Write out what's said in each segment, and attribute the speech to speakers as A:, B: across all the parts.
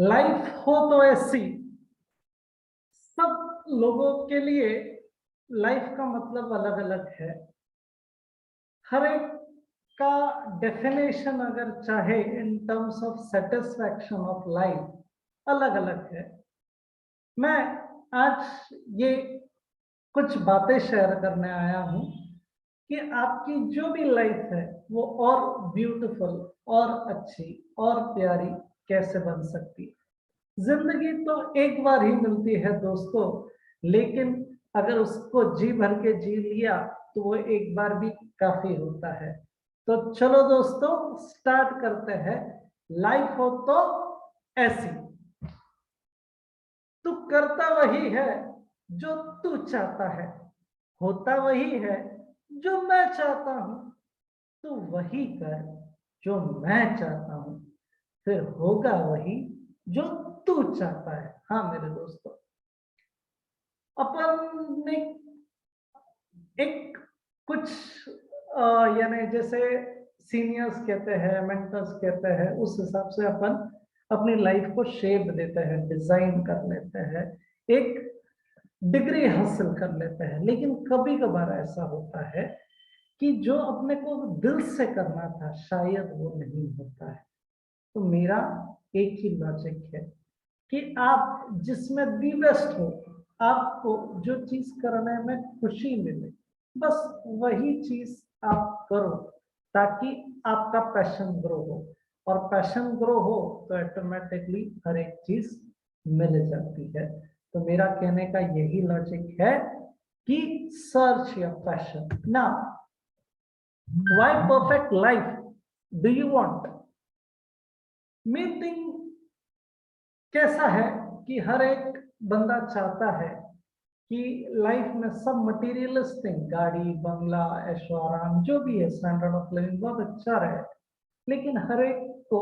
A: Life हो तो ऐसी। सब लोगों के लिए लाइफ का मतलब अलग अलग है। हर एक का डेफिनेशन अगर चाहे in terms of satisfaction of life अलग अलग है। मैं आज ये कुछ बातें शेयर करने आया हूं कि आपकी जो भी लाइफ है वो और ब्यूटीफुल और अच्छी और प्यारी कैसे बन सकती है। जिंदगी तो एक बार ही मिलती है दोस्तों, लेकिन अगर उसको जी भर के जी लिया तो वो एक बार भी काफी होता है। तो चलो दोस्तों स्टार्ट करते हैं। लाइफ हो तो ऐसी। तू करता वही है जो तू चाहता है, होता वही है जो मैं चाहता हूं। तू वही कर जो मैं चाहता हूं, फिर होगा वही जो तू चाहता है। हाँ मेरे दोस्तों, अपन ने एक कुछ यानी जैसे सीनियर्स कहते हैं, मेंटर्स कहते हैं, उस हिसाब से अपन अपनी लाइफ को शेप देते हैं, डिजाइन कर लेते हैं, एक डिग्री हासिल कर लेते हैं। लेकिन कभी कभार ऐसा होता है कि जो अपने को दिल से करना था शायद वो नहीं होता है। तो मेरा एक ही लॉजिक है कि आप जिसमें दी बेस्ट हो, आपको जो चीज करने में खुशी मिले, बस वही चीज आप करो, ताकि आपका पैशन ग्रो हो। और पैशन ग्रो हो तो ऑटोमेटिकली हर एक चीज मिल जाती है। तो मेरा कहने का यही लॉजिक है कि search your passion now. Why perfect life do you want? Meeting कैसा है कि हर एक बंदा चाहता है कि लाइफ में सब मटेरियलिस्टिक, गाड़ी बंगला ऐशो आराम जो भी है, स्टैंडर्ड ऑफ लिविंग बहुत अच्छा रहे। लेकिन हर एक को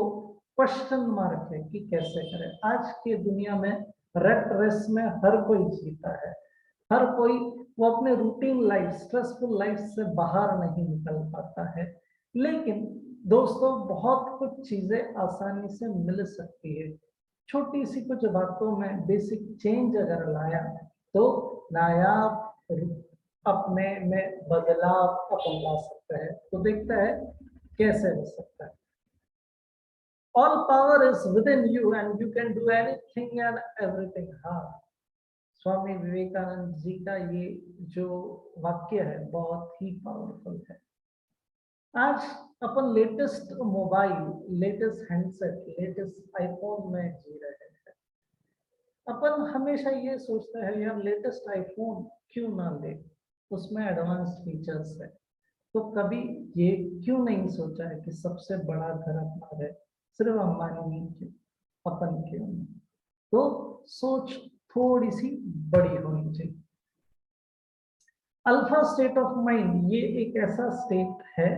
A: क्वेश्चन मार्क है कि कैसे करें। आज के दुनिया में रेट रेस में हर कोई जीता है। हर कोई वो अपने रूटीन लाइफ, स्ट्रेसफुल लाइफ से बाहर नहीं निकल पाता है। लेकिन दोस्तों बहुत कुछ चीजें आसानी से मिल सकती है। छोटी सी कुछ बातों में बेसिक चेंज अगर लाया तो नायाब अपने में बदलाव अपन ला सकते हैं। तो देखते हैं कैसे हो सकता है। All power is with in you and you can do anything and everything. हाँ, स्वामी विवेकानंद जी का ये जो वाक्य है बहुत ही पावरफुल है। आज अपन latest mobile, latest handset, latest iPhone में जी रहे हैं। अपन हमेशा ये सोचते हैं यार लेटेस्ट आईफोन क्यों ना ले, उसमें एडवांस फीचर्स है। तो कभी ये क्यों नहीं सोचा है कि सबसे बड़ा घर अपना है, सिर्फ अंबानी क्यों, अपन क्यों नहीं? तो सोच थोड़ी सी बड़ी होनी चाहिए। अल्फा स्टेट ऑफ माइंड ये एक ऐसा स्टेट है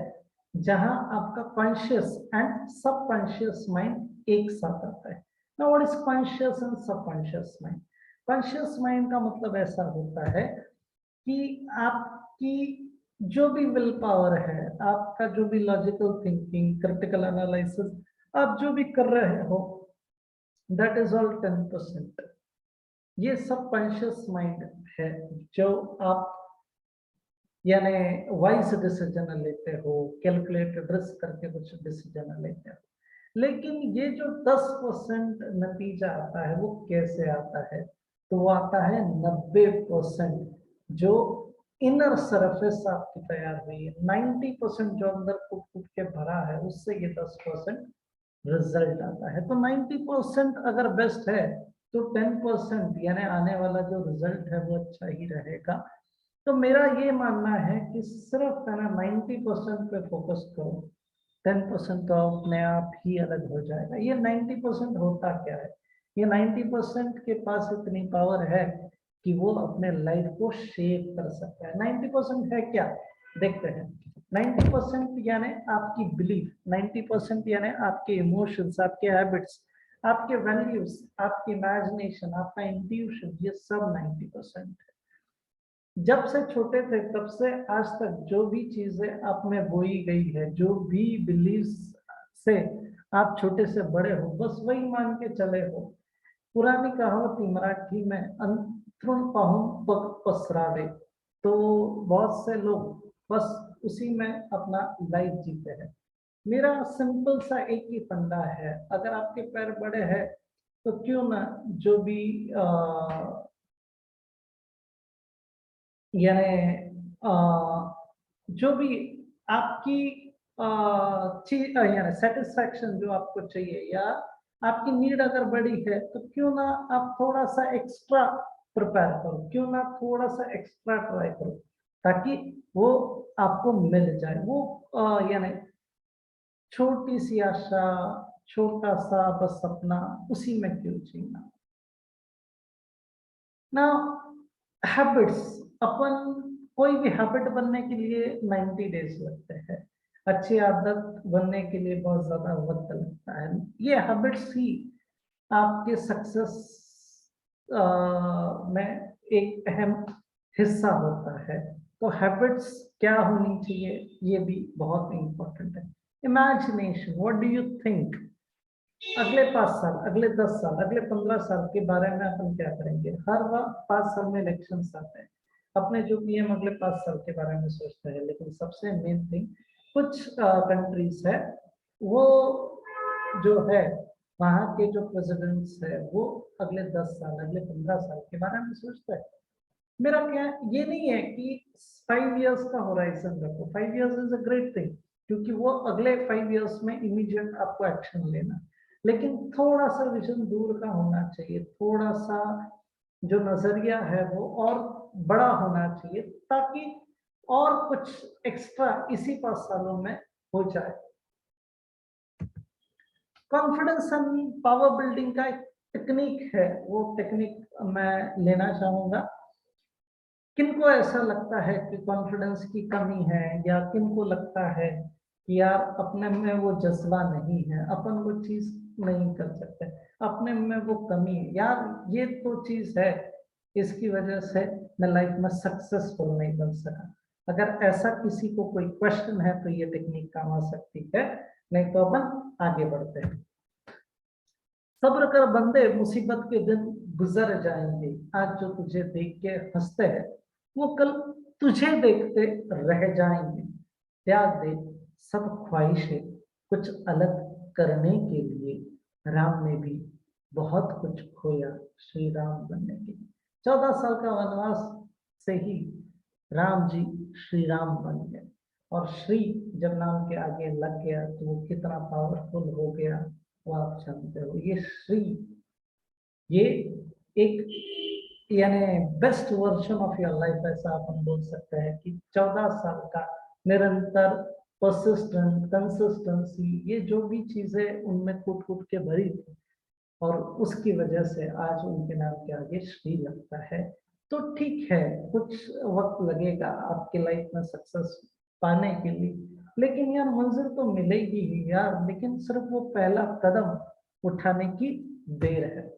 A: जहां आपका कॉन्शियस एंड सबकॉन्शियस माइंड एक साथ आता है। Now what is conscious and subconscious mind? Conscious mind का मतलब ऐसा होता है कि आपकी जो भी विल पावर है, आपका जो भी लॉजिकल थिंकिंग, क्रिटिकल एनालिसिस आप जो भी कर रहे हो, दैट इज ऑल 10%। ये सबकॉन्शियस माइंड है जो आप यानी वाइज डिसीजन लेते हो, कैलकुलेटेड रिस्क करके कुछ डिसीजन लेते हो। लेकिन ये जो 10% नतीजा आता है वो कैसे आता है? तो वो आता है 90% जो इनर सरफेस आपकी तैयार हुई है। 90% जो अंदर फूट फूट के भरा है उससे ये 10% रिजल्ट आता है। तो 90% अगर बेस्ट है तो 10% यानी आने वाला जो रिजल्ट है वो अच्छा ही रहेगा। तो मेरा ये मानना है कि सिर्फ है ना 90% पे फोकस करो, 10% तो अपने आप ही अलग हो जाएगा। ये 90% होता क्या है? ये 90% के पास इतनी पावर है कि वो अपने लाइफ को शेप कर सकता है। 90% है क्या, देखते हैं। 90% यानी आपकी बिलीफ, 90% यानी आपके इमोशंस, आपके हैबिट्स, आपके वैल्यूज, आपकी इमेजिनेशन, आपका इंट्यूशन, ये सब 90% है। जब से छोटे थे तब से आज तक जो भी चीजें आप में बोई गई है, जो भी बिलीव्स से आप छोटे से बड़े हो बस वही मान के चले हो। पुरानी कहावत मराठी में अंथरुण पाहून पग पसरावे, तो बहुत से लोग बस उसी में अपना लाइफ जीते हैं। मेरा सिंपल सा एक ही फंडा है, अगर आपके पैर बड़े हैं तो क्यों ना जो भी यानी जो भी आपकी चीज यानी सेटिस्फैक्शन जो आपको चाहिए, या आपकी नीड अगर बड़ी है तो क्यों ना आप थोड़ा सा एक्स्ट्रा प्रिपेयर करो, क्यों ना थोड़ा सा एक्स्ट्रा ट्राई करो, ताकि वो आपको मिल जाए। वो यानी छोटी सी आशा, छोटा सा बस सपना, उसी में क्यों जीना। ना हैबिट्स, अपन कोई भी हैबिट बनने के लिए 90 डेज लगते हैं, अच्छी आदत बनने के लिए बहुत ज्यादा वक्त लगता है। ये हैबिट्स ही आपके सक्सेस में एक अहम हिस्सा होता है। तो हैबिट्स क्या होनी चाहिए, ये भी बहुत इंपॉर्टेंट है। Imagination, what do you think, अगले 5 साल, अगले 10 साल, अगले 15 साल के बारे में अपन क्या करेंगे। हर वक्त 5 साल में इलेक्शन आते हैं, अपने जो पीएम अगले 5 साल के बारे में सोचते हैं। लेकिन सबसे मेन थिंग, कुछ कंट्रीज है वो जो है, वहाँ के जो प्रेसिडेंट्स है वो अगले 10 साल, अगले 15 साल के बारे में सोचते हैं। मेरा क्या, ये नहीं है कि 5 इयर्स का होराइजन रखो, 5 years is a great thing, क्योंकि वो अगले 5 इयर्स में इमीडिएट आपको एक्शन लेना, लेकिन थोड़ा सा विजन दूर का होना चाहिए, थोड़ा सा जो नजरिया है वो और बड़ा होना चाहिए, ताकि और कुछ एक्स्ट्रा इसी 5 सालों में हो जाए। कॉन्फिडेंस एंड पावर बिल्डिंग का एक टेक्निक है, वो टेक्निक मैं लेना चाहूंगा। किनको ऐसा लगता है कि कॉन्फिडेंस की कमी है, या किनको लगता है कि यार अपने में वो जज्बा नहीं है, अपन वो चीज नहीं कर सकते, अपने में वो कमी है, यार ये तो चीज है, इसकी वजह से मैं लाइफ में सक्सेसफुल नहीं बन सका। अगर ऐसा किसी को कोई क्वेश्चन है तो ये टेक्निक काम आ सकती है, नहीं तो अपन आगे बढ़ते हैं। सब्र कर बंदे, मुसीबत के दिन गुजर जाएंगे, आज जो तुझे देख के हंसते हैं वो कल तुझे देखते रह जाएंगे। त्याग दे सब ख्वाहिशें कुछ अलग करने के लिए, राम ने भी बहुत कुछ खोया श्री राम बनने के लिए। 14 साल का वनवास से ही राम जी श्री राम बन गए, और श्री जब नाम के आगे लग गया तो वो कितना पावरफुल हो गया वो आप जानते हो। ये श्री, ये एक यानी best version of your life, ऐसा अपन बोल सकते हैं कि 14 साल का निरंतर परसिस्टेंट कंसिस्टेंसी, ये जो भी चीजें उनमें कूट कूट के भरी थी, और उसकी वजह से आज उनके नाम के आगे श्री लगता है। तो ठीक है, कुछ वक्त लगेगा आपके लाइफ में सक्सेस पाने के लिए, लेकिन यार मंजिल तो मिलेगी ही यार, लेकिन सिर्फ वो पहला कदम उठाने की देर है।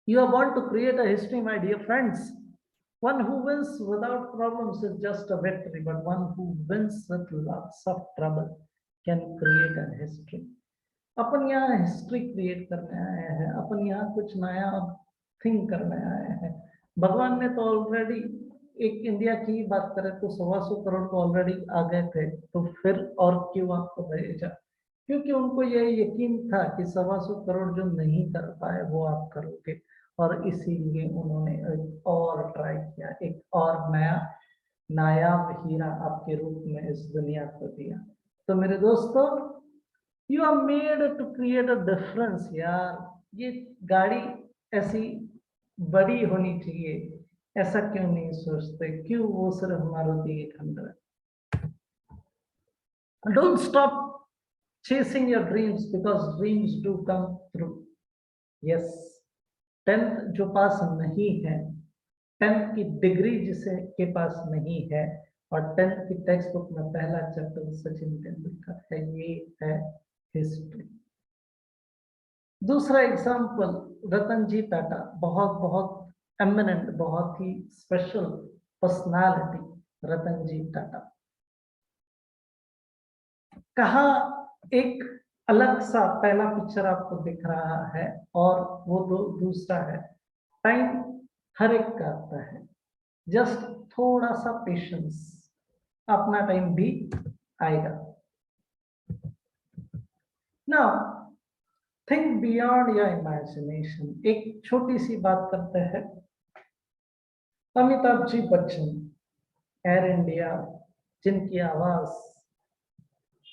A: You are born to create a history, my dear friends. One who wins without problems is just a victory, but one who wins with lots of trouble can create a history. अपन यहाँ history create करने आए हैं, अपन यहाँ कुछ नया think करने आए हैं। भगवान ने तो ऑलरेडी, एक इंडिया की बात करें तो 125 करोड़ को ऑलरेडी आ गए थे, तो फिर और क्यों आपको भेजा, क्योंकि उनको ये यकीन था कि 125 करोड़ जो नहीं कर पाए वो आप करोगे, और इसीलिए उन्होंने एक और ट्राई किया, एक और नया नायाब हीरा आपके रूप में इस दुनिया को दिया। तो मेरे दोस्तों, you are made to create a difference यार। ये गाड़ी ऐसी बड़ी होनी चाहिए, ऐसा क्यों नहीं सोचते, क्यों वो सिर्फ Maruti 800। Don't stop chasing your dreams because dreams do come true. Yes, 10th जो पास नहीं है, 10th की डिग्री जिसे के पास नहीं है, और 10th की टेक्स्ट बुक में पहला चैप्टर सचिन तेंदुलकर है, ये है हिस्ट्री। दूसरा एग्जाम्पल रतन जी टाटा, बहुत बहुत एमिनेंट, बहुत ही स्पेशल पर्सनालिटी रतन जी टाटा। कहा एक अलग सा पहला पिक्चर आपको दिख रहा है और वो दूसरा है। टाइम हर एक का आता है, जस्ट थोड़ा सा पेशेंस, अपना टाइम भी आएगा। Now think beyond your imagination. एक छोटी सी बात करते हैं। अमिताभ जी बच्चन, एयर इंडिया, जिनकी आवाज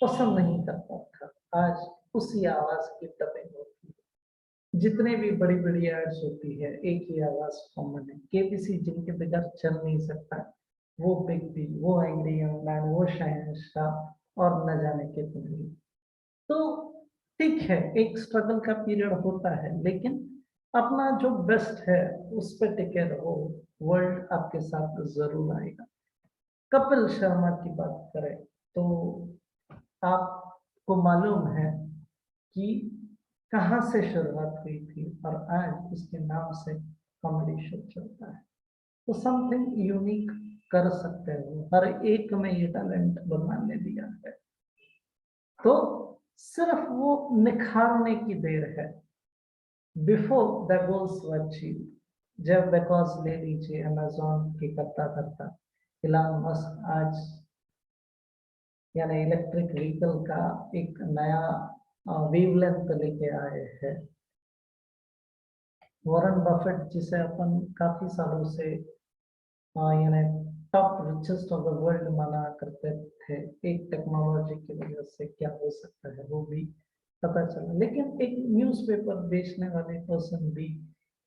A: पसंद नहीं करता था, आज उसी आवाज की डबिंग होती है। जितने भी बड़ी बड़ी एड्स होती है, एक ही आवाज कॉमन है। केबीसी जिनके बगैर चल नहीं सकता, वो बिग बी, वो एंग्री यंग मैन, वो शहंशाह और न जाने कितने। तो ठीक है, एक स्ट्रगल का पीरियड होता है, लेकिन अपना जो बेस्ट है उस पे टिके रहो, वर्ल्ड आपके साथ जरूर आएगा। कपिल शर्मा की बात करें तो आपको मालूम है कि कहाँ से शुरुआत हुई थी और आज उसके नाम से कॉमेडी शो चलता है। तो समथिंग यूनिक कर सकते हो, हर एक में ये टैलेंट भगवान ने दिया है, तो सिर्फ वो निखारने की देर है। Before the goals were achieved. जब बिकॉज ले लीजिए अमेजोन की करता करता इलॉन मस्क आज यानी इलेक्ट्रिक व्हीकल का एक नया वेवलेंथ लेके आए हैं। वॉरेन बफेट जिसे अपन काफी सालों से यानी top richest of the world माना करते थे, एक टेक्नोलॉजी की वजह से क्या हो सकता है वो भी पता चला। लेकिन एक न्यूज़पेपर बेचने वाले पर्सन भी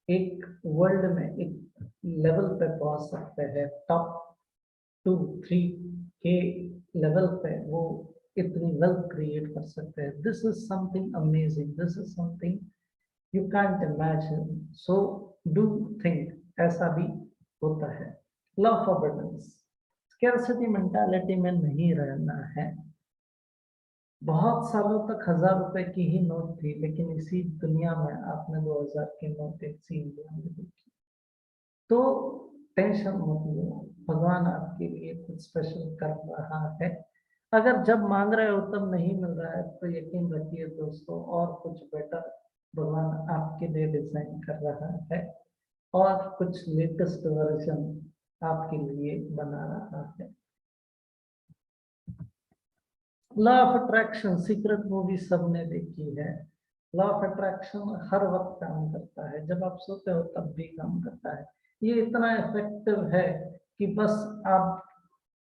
A: एक वर्ल्ड में एक लेवल पे पहुंच सकते हैं, टॉप 2-3 के लेवल पे वो इतनी वेल्थ क्रिएट कर सकते हैं। This is something amazing, this is something you can't imagine, so do think. ऐसा भी होता है। Love for abundance, scarcity mentality में नहीं रहना है। बहुत सालों तक 1000 रुपए की ही नोट थी, लेकिन इसी दुनिया में आपने 2000 की नोट इसी इंडिया में देखी। तो टेंशन मत लो, भगवान आपके लिए कुछ स्पेशल कर रहा है। अगर जब मांग रहे हो तब नहीं मिल रहा है तो यकीन रखिए दोस्तों, और कुछ बेटर भगवान आपके लिए डिजाइन कर रहा है और कुछ लेटेस्ट वर्जन आपके लिए बना रहा है। Law of attraction, secret movie सबने देखी है। लॉ ऑफ अट्रैक्शन हर वक्त काम करता है, जब आप सोते हो तब भी काम करता है। ये इतना इफेक्टिव है कि बस आप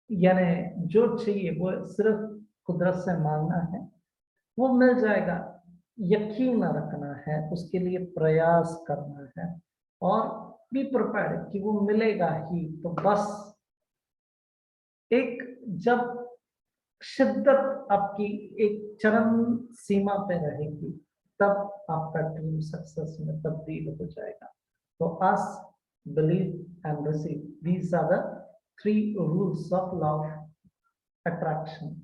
A: यानी जो चाहिए वो सिर्फ कुदरत से मांगना है, वो मिल जाएगा। यकीन रखना है, उसके लिए प्रयास करना है और बी प्रिपेयर्ड कि वो मिलेगा ही। तो बस एक जब शिद्दत आपकी एक चरम सीमा पे रहेगी, तब आपका ड्रीम सक्सेस में तब्दील हो जाएगा। तो ask, believe and receive, these are the 3 rules of law of attraction.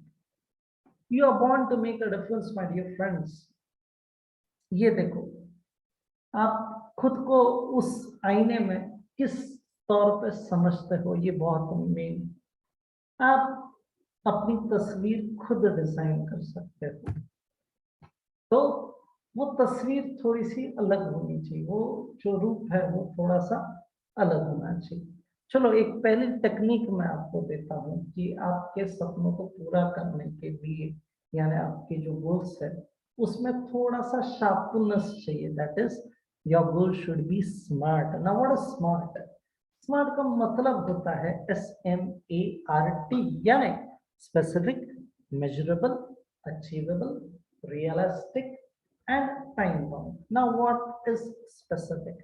A: You are born to make a difference my dear friends. ये देखो, आप खुद को उस आईने में किस तौर पे समझते हो, ये बहुत मेन। आप अपनी तस्वीर खुद डिजाइन कर सकते हो, तो वो तस्वीर थोड़ी सी अलग होनी चाहिए, वो जो रूप है वो थोड़ा सा अलग होना चाहिए। चलो एक पहली टेक्निक मैं आपको देता हूँ कि आपके सपनों को पूरा करने के लिए यानी आपके जो गोल्स है उसमें थोड़ा सा शार्पनेस चाहिए। That is your goal should be smart. Now what is smart? Smart का मतलब होता है SMART, यानी specific, measurable, achievable, realistic and time bound. Now what is specific?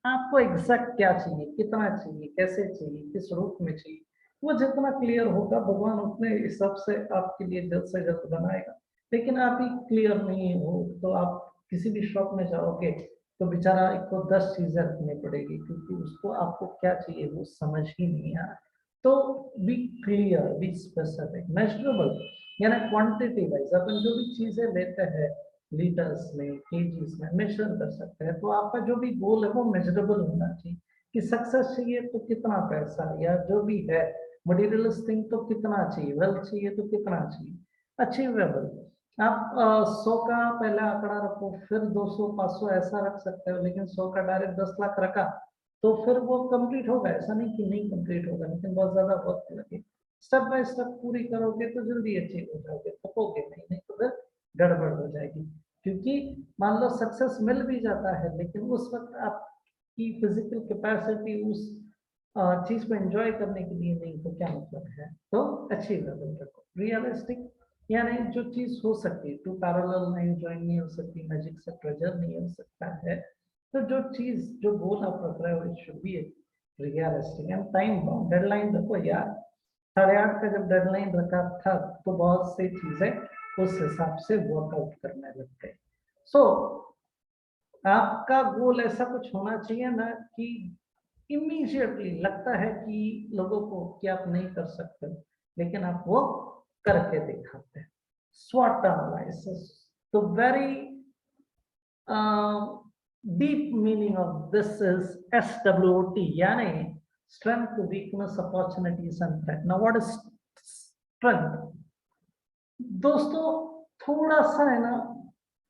A: आपको एग्जैक्ट क्या चाहिए, कितना चाहिए, कैसे चाहिए, किस रूप में चाहिए, वो जितना क्लियर होगा भगवान उतने हिसाब से आपके लिए जल्द से जल्द बनाएगा। लेकिन आप ही क्लियर नहीं हो तो आप किसी भी शॉप में जाओगे तो बेचारा एक को 10 चीजें रखनी पड़ेगी, क्योंकि उसको आपको क्या चाहिए वो समझ ही नहीं आ रहा। तो be clear, be specific, measurable यानी क्वांटिटी वाइज अपन जो भी चीजें लेते हैं लीटर्स में, केजीज में मेजर कर सकते हैं। तो आपका जो भी गोल है वो मेजरेबल होना चाहिए कि सक्सेस चाहिए तो कितना पैसा, या जो भी है मटेरियलिस्ट थिंग तो कितना चाहिए, वेल्थ चाहिए तो कितना चाहिए। अचीवेबल, आप 100 का पहला आंकड़ा रखो, फिर 200, 500 ऐसा रख सकते हो, लेकिन 100 का डायरेक्ट 10 लाख रखा तो फिर वो कंप्लीट होगा, ऐसा नहीं कि नहीं कंप्लीट होगा, लेकिन बहुत ज्यादा वक्त लगे। स्टेप बाय स्टेप पूरी करोगे तो जल्दी अचीव हो जाओगे, थकोगे नहीं, नहीं तो फिर गड़बड़ हो जाएगी। क्योंकि मान लो सक्सेस मिल भी जाता है, लेकिन उस वक्त आपकी फिजिकल कैपेसिटी उस चीज को एंजॉय करने के लिए नहीं, तो क्या मतलब है। तो अच्छी लेवल रखो, रियलिस्टिक, यानी जो चीज हो सकती है, टू पैरेलल लाइन ज्वाइन नहीं हो सकती, मैजिक से ट्रेजर नहीं हो सकता है। तो जो चीज, जो गोल आप रख रहे हो, it should be realistic and time bound. Deadline रखो यार, 8:30 का जब डेडलाइन रखा था तो बहुत सी चीजें उस हिसाब से वर्कआउट करने लग गए। सो आपका गोल ऐसा कुछ होना चाहिए ना कि इमीडिएटली लगता है कि लोगों को कि आप नहीं कर सकते, लेकिन आप वो करके दिखाते हैं। स्वॉट एनालिसिस, तो very deep meaning of this is SWOT, यानी strength, weakness, opportunities and threat. Now what is strength? दोस्तों थोड़ा सा है ना,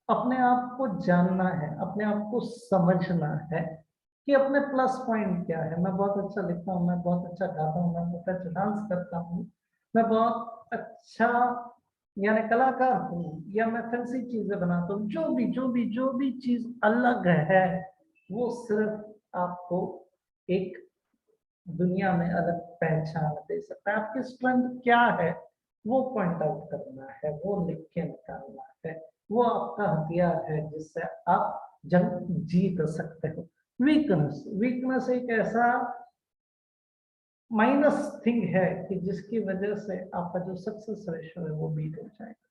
A: अपने आप को जानना है, अपने आप को समझना है कि अपने प्लस पॉइंट क्या है। मैं बहुत अच्छा लिखता हूँ, मैं बहुत अच्छा गाता हूँ, मैं बहुत अच्छा डांस करता हूँ, मैं बहुत अच्छा यानी कलाकार हूँ, या मैं फैंसी चीजें बनाता हूँ। जो भी चीज अलग है, वो सिर्फ आपको एक दुनिया में अलग पहचान दे सकता है। आपकी स्ट्रेंथ क्या है वो पॉइंट आउट करना है, वो लिख के निकालना है। वो आपका हथियार है जिससे आप जंग जीत सकते हो। वीकनेस, वीकनेस एक ऐसा माइनस थिंग है कि जिसकी वजह से आपका जो सक्सेस रेशो है वो बीट हो जाएगा।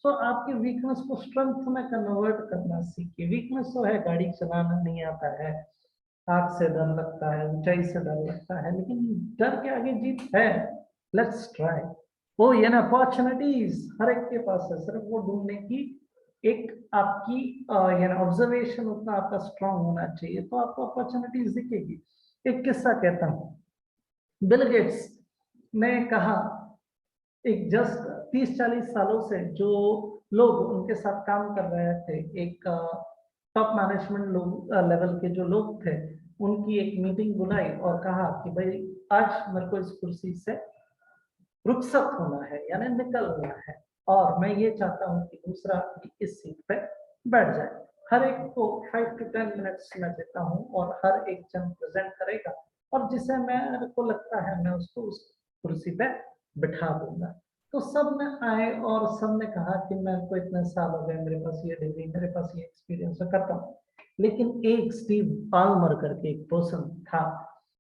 A: सो आपकी वीकनेस को स्ट्रेंथ में कन्वर्ट करना सीखिए। वीकनेस तो है, गाड़ी चलाना नहीं आता है, आग से डर लगता है, ऊंचाई से डर लगता है, लेकिन डर के आगे जीत है। Let's try. वो ये ना, अपॉर्चुनिटीज हर एक के पास है, सिर्फ वो ढूंढने की एक आपकी यानी ऑब्जर्वेशन उतना आपका स्ट्रांग होना चाहिए, तो आपको अपॉर्चुनिटीज दिखेगी। एक किस्सा कहता हूँ। बिल गेट्स ने कहा, एक जस्ट 30-40 सालों से जो लोग उनके साथ काम कर रहे थे, एक टॉप मैनेजमेंट लोग लेवल के जो लोग थे, उनकी एक मीटिंग बुलाई और कहा कि भाई आज मेरे को इस कुर्सी से रुखसत होना है, यानी निकलना है, और मैं ये चाहता हूँ कि दूसरा इस सीट पे बैठ जाए। हर एक को 5 to 10 मिनट्स मैं देता हूँ और हर एक जन प्रेजेंट करेगा, और जिसे मेरे को लगता है मैं उसको उस कुर्सी पे बिठा दूंगा। तो सब ने आए और सब ने कहा कि मेरे को इतने साल हो गए, मेरे पास ये डिग्री, मेरे पास ये एक्सपीरियंस है, करता हूँ। लेकिन एक स्टीव पाल्मर करके एक पर्सन था,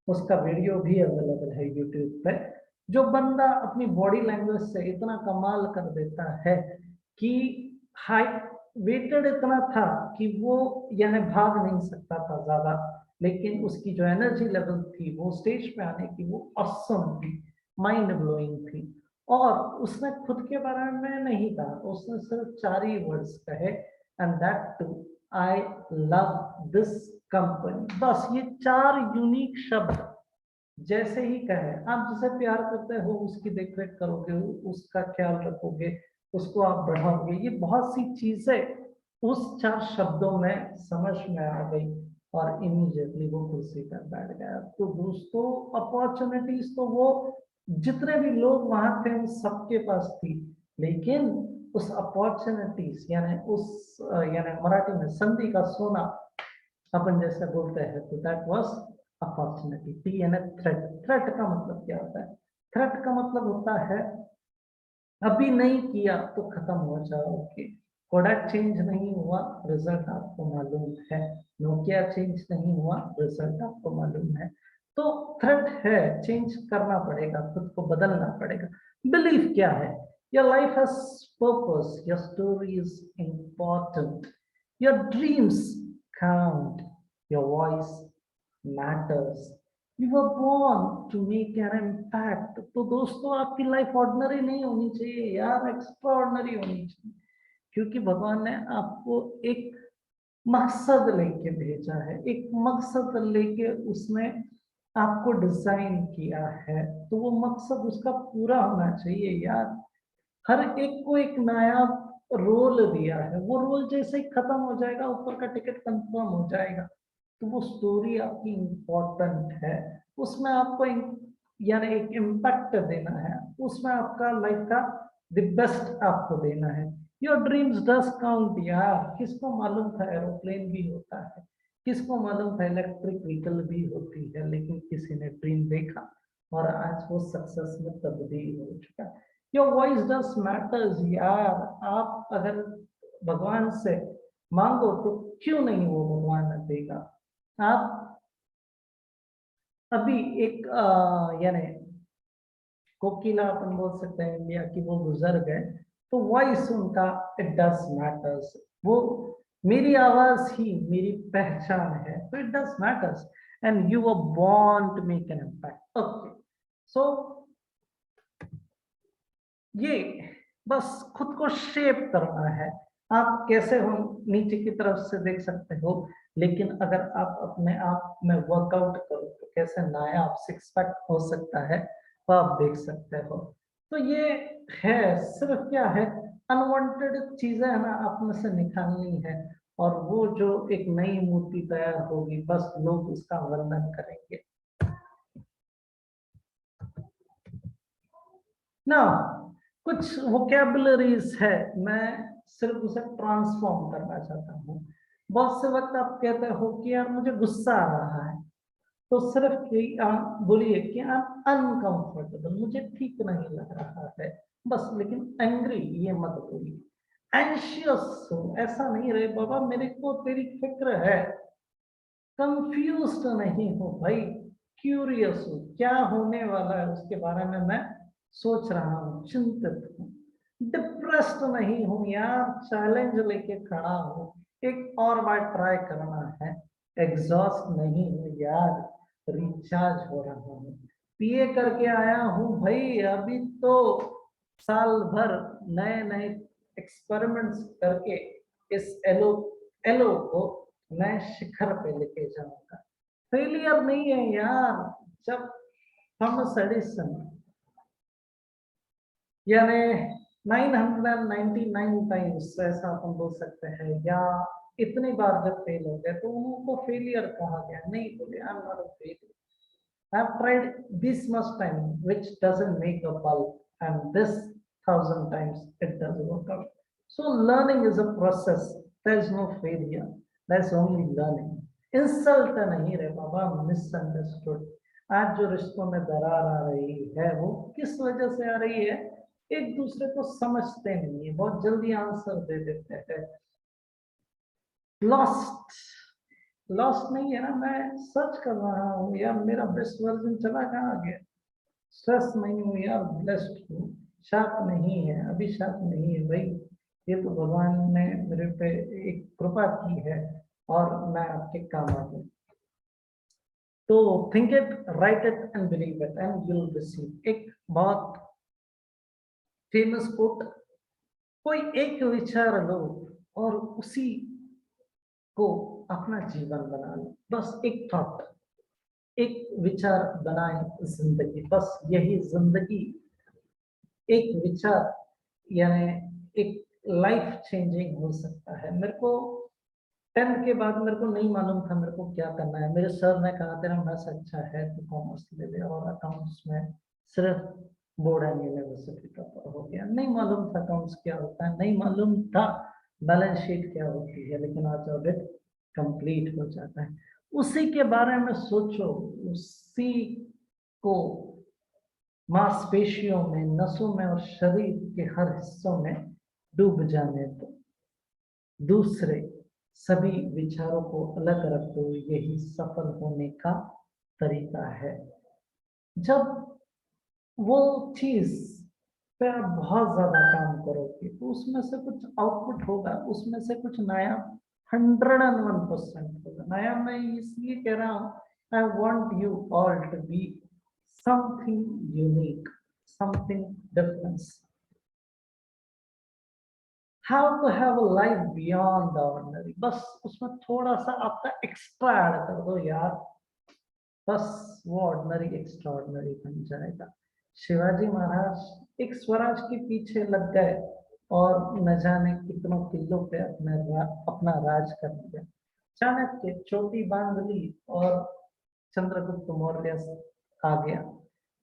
A: उसका वीडियो भी अवेलेबल है यूट्यूब पे। जो बंदा अपनी बॉडी लैंग्वेज से इतना कमाल कर देता है कि हाइट वेटेड इतना था कि वो यानी भाग नहीं सकता था ज्यादा, लेकिन उसकी जो एनर्जी लेवल थी वो स्टेज पे आने की वो ऑसम थी, माइंड ब्लोइंग थी। और उसने खुद के बारे में नहीं कहा, उसने सिर्फ 4 ही वर्ड्स कहे, and that too, I love this company. बस ये 4 यूनिक शब्द जैसे ही कहे, आप जिसे प्यार करते हो उसकी देखरेख करोगे, उसका ख्याल रखोगे, उसको आप बढ़ाओगे, ये बहुत सी चीजें उस 4 शब्दों में समझ में आ गई, और इमीडिएटली वो कुर्सी पर बैठ गया। तो दोस्तों अपॉर्चुनिटीज तो वो जितने भी लोग वहां थे उन सबके पास थी, लेकिन उस अपॉर्चुनिटीज यानी उस यानी मराठी में संधि का सोना अपन जैसे बोलते हैं, तो that was opportunity. T and threat, threat का मतलब क्या होता है? थ्रेट का मतलब होता है अभी नहीं किया तो खत्म हो जाओगे। कोडैक चेंज नहीं हुआ, रिजल्ट आपको मालूम है। नोकिया चेंज नहीं हुआ, रिजल्ट आपको मालूम है। तो थ्रेट है, चेंज करना पड़ेगा, खुद को बदलना पड़ेगा। बिलीफ क्या है? Your life has purpose, your story is important, your dreams count, your voice matters, you were born to make an impact. तो दोस्तों आपकी लाइफ ऑर्डिनरी नहीं होनी चाहिए यार, एक्स्ट्रा ऑर्डिनरी होनी चाहिए, क्योंकि भगवान ने आपको एक मकसद लेके भेजा है, एक मकसद लेके उसने आपको डिजाइन किया है, तो वो मकसद उसका पूरा होना चाहिए यार। हर एक को एक नायाब रोल दिया है, वो रोल जैसे ही खत्म हो जाएगा, ऊपर का टिकट कंफर्म हो जाएगा, तो वो स्टोरी आपकी इम्पोर्टेंट है, उसमें आपको यानी एक इम्पैक्ट देना है, उसमें आपका लाइफ का द बेस्ट आपको देना है। योर ड्रीम्स डस काउंट यार। किसको मालूम था एरोप्लेन भी होता है, किसको मालूम था इलेक्ट्रिक व्हीकल भी होती है, लेकिन किसी ने ड्रीम देखा और आज वो सक्सेस में तब्दील हो चुका। योर वॉइस डस मैटर्स यार। आप अगर भगवान से मांगो तो क्यों नहीं वो भगवान देगा। आप अभी एक यानी कोकिला अपन बोल सकते हैं इंडिया की, वो गुजर गए, तो वॉइस उनका इट डज मैटर्स। वो मेरी आवाज ही मेरी पहचान है, तो it does matters and you were born to make an impact. Okay, so ये बस खुद को शेप करना है। आप कैसे हो नीचे की तरफ से देख सकते हो, लेकिन अगर आप अपने आप में वर्कआउट करो तो कैसे नया आप सिक्स पैक हो सकता है वो आप देख सकते हो। तो ये है, सिर्फ क्या है, अनवांटेड चीजें है ना आप में से निकालनी है, और वो जो एक नई मूर्ति तैयार होगी, बस लोग उसका वंदन करेंगे ना। कुछ वोकेबुलरीज है, मैं सिर्फ उसे ट्रांसफॉर्म करना चाहता हूँ। बहुत से वक्त आप कहते हो कि यार मुझे गुस्सा आ रहा है, तो सिर्फ यही आप बोलिए कि आप अनकंफर्टेबल, मुझे ठीक नहीं लग रहा है, बस। लेकिन एंग्री ये मत बोलिए। एंशियस हो ऐसा नहीं रहे, बाबा मेरे को तेरी फिक्र है। कंफ्यूज नहीं हो भाई, क्यूरियस हो, क्या होने वाला है उसके बारे में मैं सोच रहा हूँ, चिंतित हूँ। डिप्रेस्ड नहीं हूँ यार, चैलेंज लेके खड़ा हूँ, एक और बार ट्राई करना है। एग्जॉस्ट नहीं हूँ यार, रिचार्ज हो रहा हूँ, पीए करके आया हूँ भाई। अभी तो साल भर नए नए एक्सपेरिमेंट्स करके इस एलो एलो को मैं शिखर पे लेके जाऊंगा। फेलियर नहीं है यार। जब थॉमस एडिसन यानी 999 टाइम्स ऐसा अपन बोल सकते हैं, या इतनी बार जब फेल हो गए तो उनको फेलियर कहा गया, नहीं बोले I am not a failure, I have tried this much time, which doesn't make a bulb, and this 1,000 times it does work out. So learning is a process. There is no failure. There is only learning. Insult नहीं रे बाबा, misunderstood. आज जो रिश्तों में दरार आ रही है वो किस वजह से आ रही है, एक दूसरे को समझते नहीं है, बहुत जल्दी आंसर दे देते हैं। लॉस्ट, लॉस्ट नहीं है ना, मैं सर्च कर रहा हूँ यार, मेरा बेस्ट वर्जन चला कहाँ गया। स्ट्रेस नहीं हूँ यार, ब्लेस्ड हूँ। शाप नहीं है, अभी शाप नहीं है भाई, ये तो भगवान ने मेरे पे एक कृपा की है, और मैं आपके काम आ गया। तो think it, right it and believe it and you will receive. एक बहुत फेमस कोट, कोई एक विचार लो और उसी को अपना जीवन बना लो। बस एक थॉट, एक विचार बनाए जिंदगी, बस यही जिंदगी। एक विचार यानी एक लाइफ चेंजिंग हो सकता है। मेरे को 10th के बाद मेरे को नहीं मालूम था मेरे को क्या करना है। मेरे सर ने कहा तेरा मैथ्स अच्छा है तो कॉमर्स ले ले, और अकाउंट्स में सिर्फ बोर्ड एंड यूनिवर्सिटी का हो गया। नहीं मालूम था अकाउंट्स क्या होता है, नहीं मालूम था बैलेंस शीट क्या होती है, लेकिन आज ऑडिट कंप्लीट हो जाता है। उसी के बारे में सोचो, उसी को मांसपेशियों में, नसों में और शरीर के हर हिस्सों में डूब जाने दो। दूसरे सभी विचारों को अलग रख दो, यही सफल होने का तरीका है। जब वो चीज पे आप बहुत ज्यादा काम करोगे तो उसमें से कुछ आउटपुट होगा, उसमें से कुछ नया 101% होगा। नया मैं इसलिए कह रहा हूँ, I want you all to be something unique, something difference. How to have a life beyond the ordinary, बस उसमें थोड़ा सा आपका एक्स्ट्रा ऐड कर दो यार, बस वो ऑर्डिनरी एक्स्ट्राऑर्डिनरी बन जाएगा। शिवाजी महाराज एक स्वराज के पीछे लग गए, और न जाने कितनों किलों पे अपना राज कर लिया। चाणक्य चोटी बांध ली और चंद्रगुप्त मौर्य आ गया।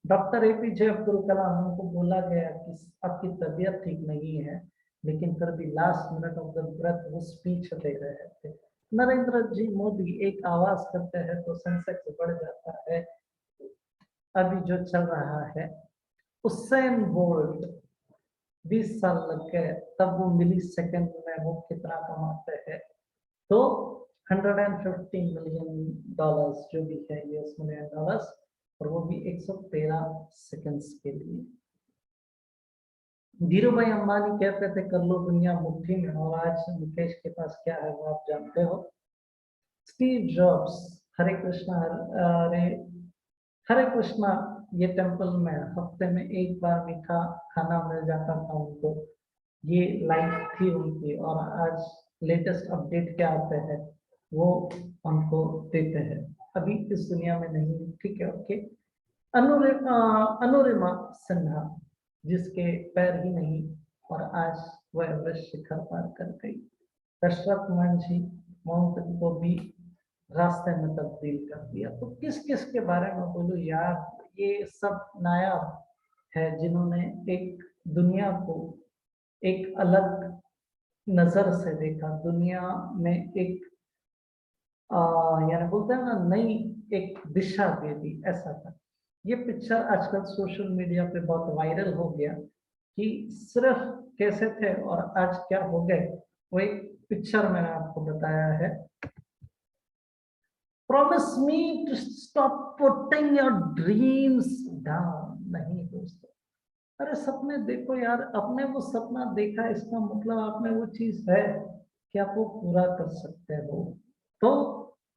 A: डॉक्टर एपीजे अब्दुल कलाम को बोला गया कि आपकी तबीयत ठीक नहीं है, लेकिन फिर भी last minute of the breath वो स्पीच दे रहे थे। नरेंद्र जी मोदी एक आवाज करते हैं तो सेंसेक्स बढ़ जाता है। अभी जो चल रहा है, उसेन बोल्ट 20 साल लग गए, तब वो मिली सेकेंड में वो कितना कमाते हैं। तो 150 मिलियन डॉलर्स जो भी है, यूएस मिलियन डॉलर्स, और वो भी 113 सेकंड्स के लिए। धीरू भाई अंबानी कहते थे कर लो दुनिया मुट्ठी में, और आज मुकेश के पास क्या है वो आप जानते हो। स्टीव जॉब्स, हरे कृष्णा हरे कृष्णा ये टेंपल में हफ्ते में एक बार मीठा खाना मिल जाता था उनको, ये लाइफ थी उनकी। और आज लेटेस्ट अपडेट क्या आते हैं वो उनको देते हैं, अभी इस दुनिया में नहीं, ठीक है, ओके। अनुरिमा सिन्हा, जिसके पैर ही नहीं, और आज वह एवरेस्ट शिखर पार कर गई। दशरथ मांझी माउंटेन को भी रास्ते में तब्दील कर दिया। तो किस किस के बारे में बोलूं यार, ये सब नायाब है जिन्होंने एक दुनिया को एक अलग नजर से देखा, दुनिया में एक यानी बोलते हैं ना नई एक दिशा दे दी, ऐसा था। ये पिक्चर आजकल सोशल मीडिया पे बहुत वायरल हो गया कि सिर्फ कैसे थे और आज क्या हो गए, वो एक पिक्चर मैंने आपको बताया है। Promise me to stop putting your dreams down. नहीं दोस्तों, अरे सपने देखो यार, अपने वो सपना देखा इसका मतलब आप में वो चीज है कि आप वो पूरा कर सकते हो। तो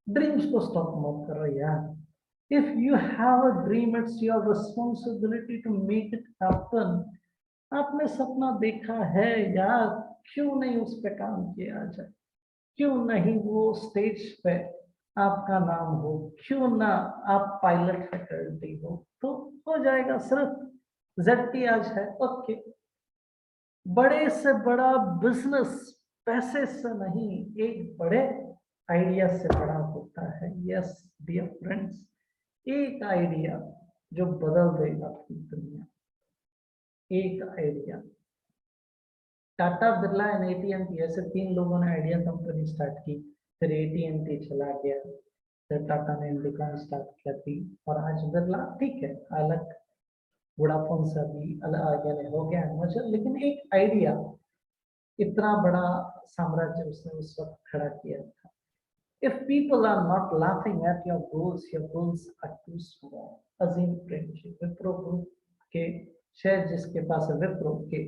A: ड्रीम्स को स्टॉप मत करो यार। If you have a dream, it's your responsibility to make it happen. आपने सपना देखा है यार, क्यों नहीं उस पर काम किया जाए, क्यों नहीं वो स्टेज पे आपका नाम हो, क्यों ना आप पायलट फैकल्टी हो जाएगा। सिर्फ जेड आज है, ओके। बड़े से बड़ा बिजनेस पैसे से नहीं, एक बड़े आइडिया से बड़ा होता है। यस डियर फ्रेंड्स, एक आइडिया जो बदल देगा पूरी दुनिया, एक आइडिया। टाटा, बिरला एंड एटीएनटी, ऐसे तीन लोगों ने आइडिया कंपनी स्टार्ट की, फिर एटीएनटी चला गया, फिर टाटा ने इंडिकॉन स्टार्ट किया थी, और आज बिरला, ठीक है, अलग वोडाफोन से अभी अलग यानी हो गया है मुझे, लेकिन एक आइडिया इतना बड़ा साम्राज्य उसने उस वक्त खड़ा किया था। If people are not laughing at your goals are too small. Azim Premji, Wipro group के शेयर जिसके पास है, विप्रो के,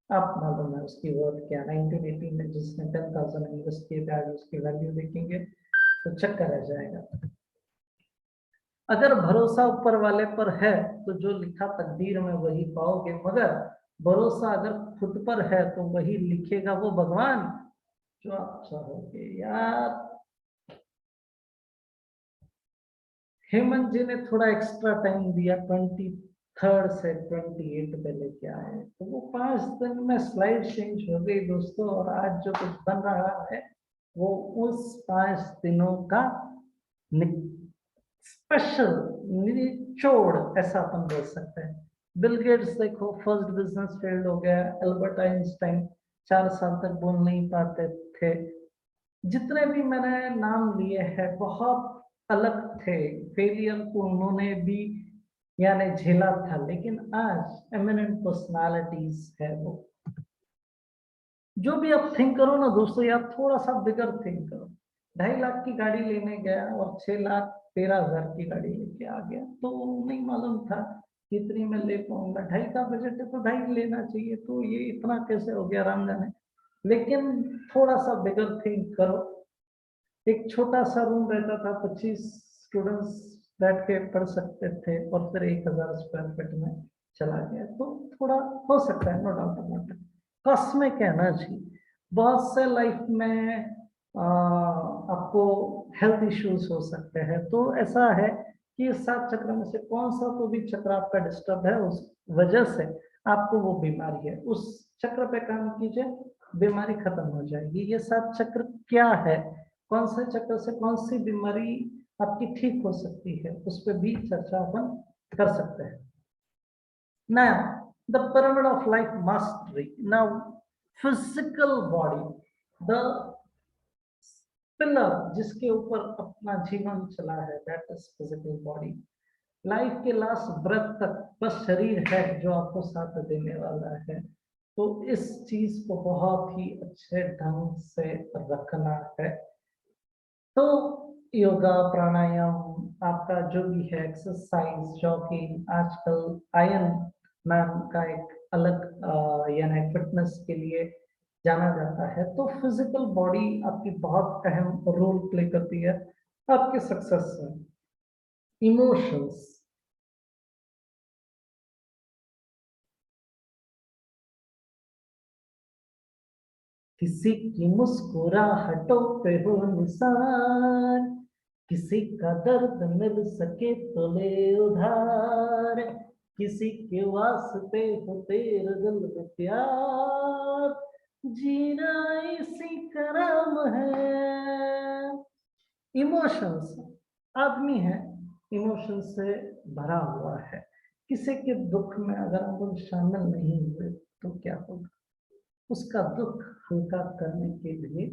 A: आप मालूम है उसकी वर्थ क्या। 1980 में जिसने 10,000 इन्वेस्ट किए थे, आज उसकी वैल्यू देखेंगे तो चक्कर रह जाएगा। अगर भरोसा ऊपर वाले पर है तो जो लिखा तकदीर में वही पाओगे, मगर भरोसा अगर खुद पर है तो वही लिखेगा वो भगवान जो आप चाहोगे। यार हेमंत जी ने थोड़ा एक्स्ट्रा टाइम दिया, 23rd से 28 पे लेके आए, तो वो 5 दिन में स्लाइड चेंज हो गई दोस्तों। और आज जो कुछ बन रहा है वो उस 5 दिनों का स्पेशल निचोड़, ऐसा अपन बोल सकते हैं। बिल गेट्स देखो, फर्स्ट बिजनेस फेल्ड हो गया। एल्बर्ट आइंस्टाइन 4 साल तक बोल नहीं पाते थे। जितने भी मैंने नाम लिए हैं बहुत अलग थे, फेलियर को उन्होंने भी यानी झेला था, लेकिन आज एमिनेंट पर्सनालिटीज है वो। जो भी आप थिंक करो ना दोस्तों यार, थोड़ा सा बिगर थिंक करो। 2.5 लाख की गाड़ी लेने गया और 6,13,000 की गाड़ी लेके आ गया, तो नहीं मालूम था कितनी में ले पाऊंगा। 2.5 का बजट है तो 2.5 लेना चाहिए, तो ये इतना कैसे हो गया राम जाने। लेकिन थोड़ा सा बिगर थिंक करो। एक छोटा सा रूम रहता था, 25 स्टूडेंट्स बैठ के पढ़ सकते थे, और फिर 1,000 स्क्वायर फीट में चला गया, तो थोड़ा हो सकता है, no doubt about it. Cosmic energy, बहुत से लाइफ में आपको हेल्थ इश्यूज हो सकते हैं, तो ऐसा है कि इस 7 चक्र में से कौन सा तो भी चक्र आपका डिस्टर्ब है, उस वजह से आपको वो बीमारी है। उस चक्र पे काम कीजिए, बीमारी खत्म हो जाएगी। ये 7 चक्र क्या है, कौन से चक्र से कौन सी बीमारी आपकी ठीक हो सकती है, उस पर भी चर्चा अपन कर सकते हैं। Now, the pyramid of life mastery. Now, physical body, the pillar जिसके ऊपर अपना जीवन चला है, that is physical body. Life के लास्ट ब्रेथ तक बस शरीर है जो आपको साथ देने वाला है। तो इस चीज को बहुत ही अच्छे ढंग से रखना है। तो योगा, प्राणायाम, आपका जो भी है एक्सरसाइज, जॉगिंग, आजकल आयन मैन का एक अलग यानी फिटनेस के लिए जाना जाता है। तो फिजिकल बॉडी आपकी बहुत अहम रोल प्ले करती है आपके सक्सेस में। इमोशंस, किसी की मुस्कुराहटों पे हो निशान, किसी का दर्द मिल सके तो ले उधार, किसी के वास्ते हो तेरे दिल में प्यार, जीना इसी का नाम है। इमोशंस, आदमी है इमोशंस से भरा हुआ है। किसी के दुख में अगर हम लोग शामिल नहीं हुए तो क्या होगा, उसका दुख हल्का करने के लिए,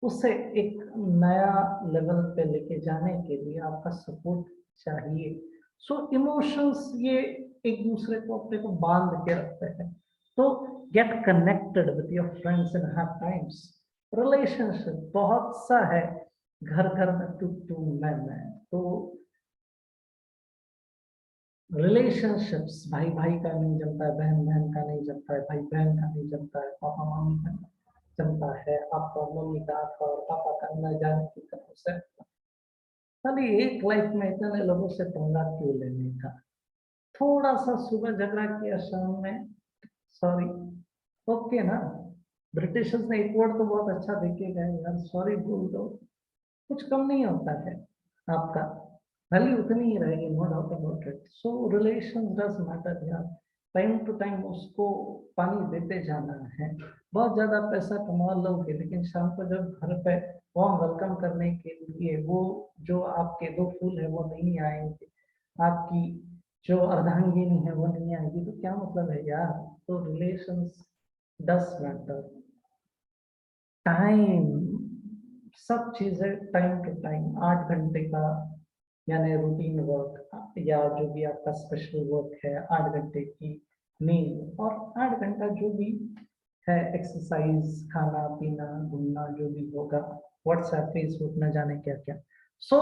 A: उसे एक नया लेवल पे लेके जाने के लिए आपका सपोर्ट चाहिए। सो इमोशंस ये एक दूसरे को अपने को बांध के रखते हैं। तो get connected with your friends in hard times. Relationship बहुत सा है, घर घर में तू मैं। तो रिलेशनशिप्स, भाई भाई का नहीं जमता है, बहन बहन का नहीं जमता है, भाई बहन का नहीं जमता है, पापा मम्मी का जमता है, आपका मम्मी का आपका और पापा का न जाने की तरफ से। अभी एक लाइफ में इतने लोगों से पंगा क्यों लेने का। थोड़ा सा सुबह झगड़ा किया, शाम में सॉरी, ओके ना। ब्रिटिशर्स ने एक वर्ड तो बहुत अच्छा देखे गए यार, सॉरी बोल दो, कुछ कम नहीं होता है, आपका वैल्यू उतनी ही रहेगी, no doubt about it. So relation does matter यार, टाइम टू टाइम उसको पानी देते जाना है। बहुत ज्यादा पैसा कमा लोगे लेकिन शाम को जब घर पे वार्म वेलकम करने के लिए वो जो आपके दो फूल है वो नहीं आएंगे, आपकी जो अर्धांगिनी है वो नहीं आएगी, तो क्या मतलब है यार। तो रिलेशंस डज मैटर। टाइम, सब चीजें टाइम टू टाइम, 8 घंटे का यानी रूटीन वर्क या जो भी आपका स्पेशल वर्क है, 8 घंटे की नींद और 8 घंटा जो भी है एक्सरसाइज, खाना पीना, घूमना, जो भी होगा, व्हाट्सएप फेसबुक न जाने क्या क्या। सो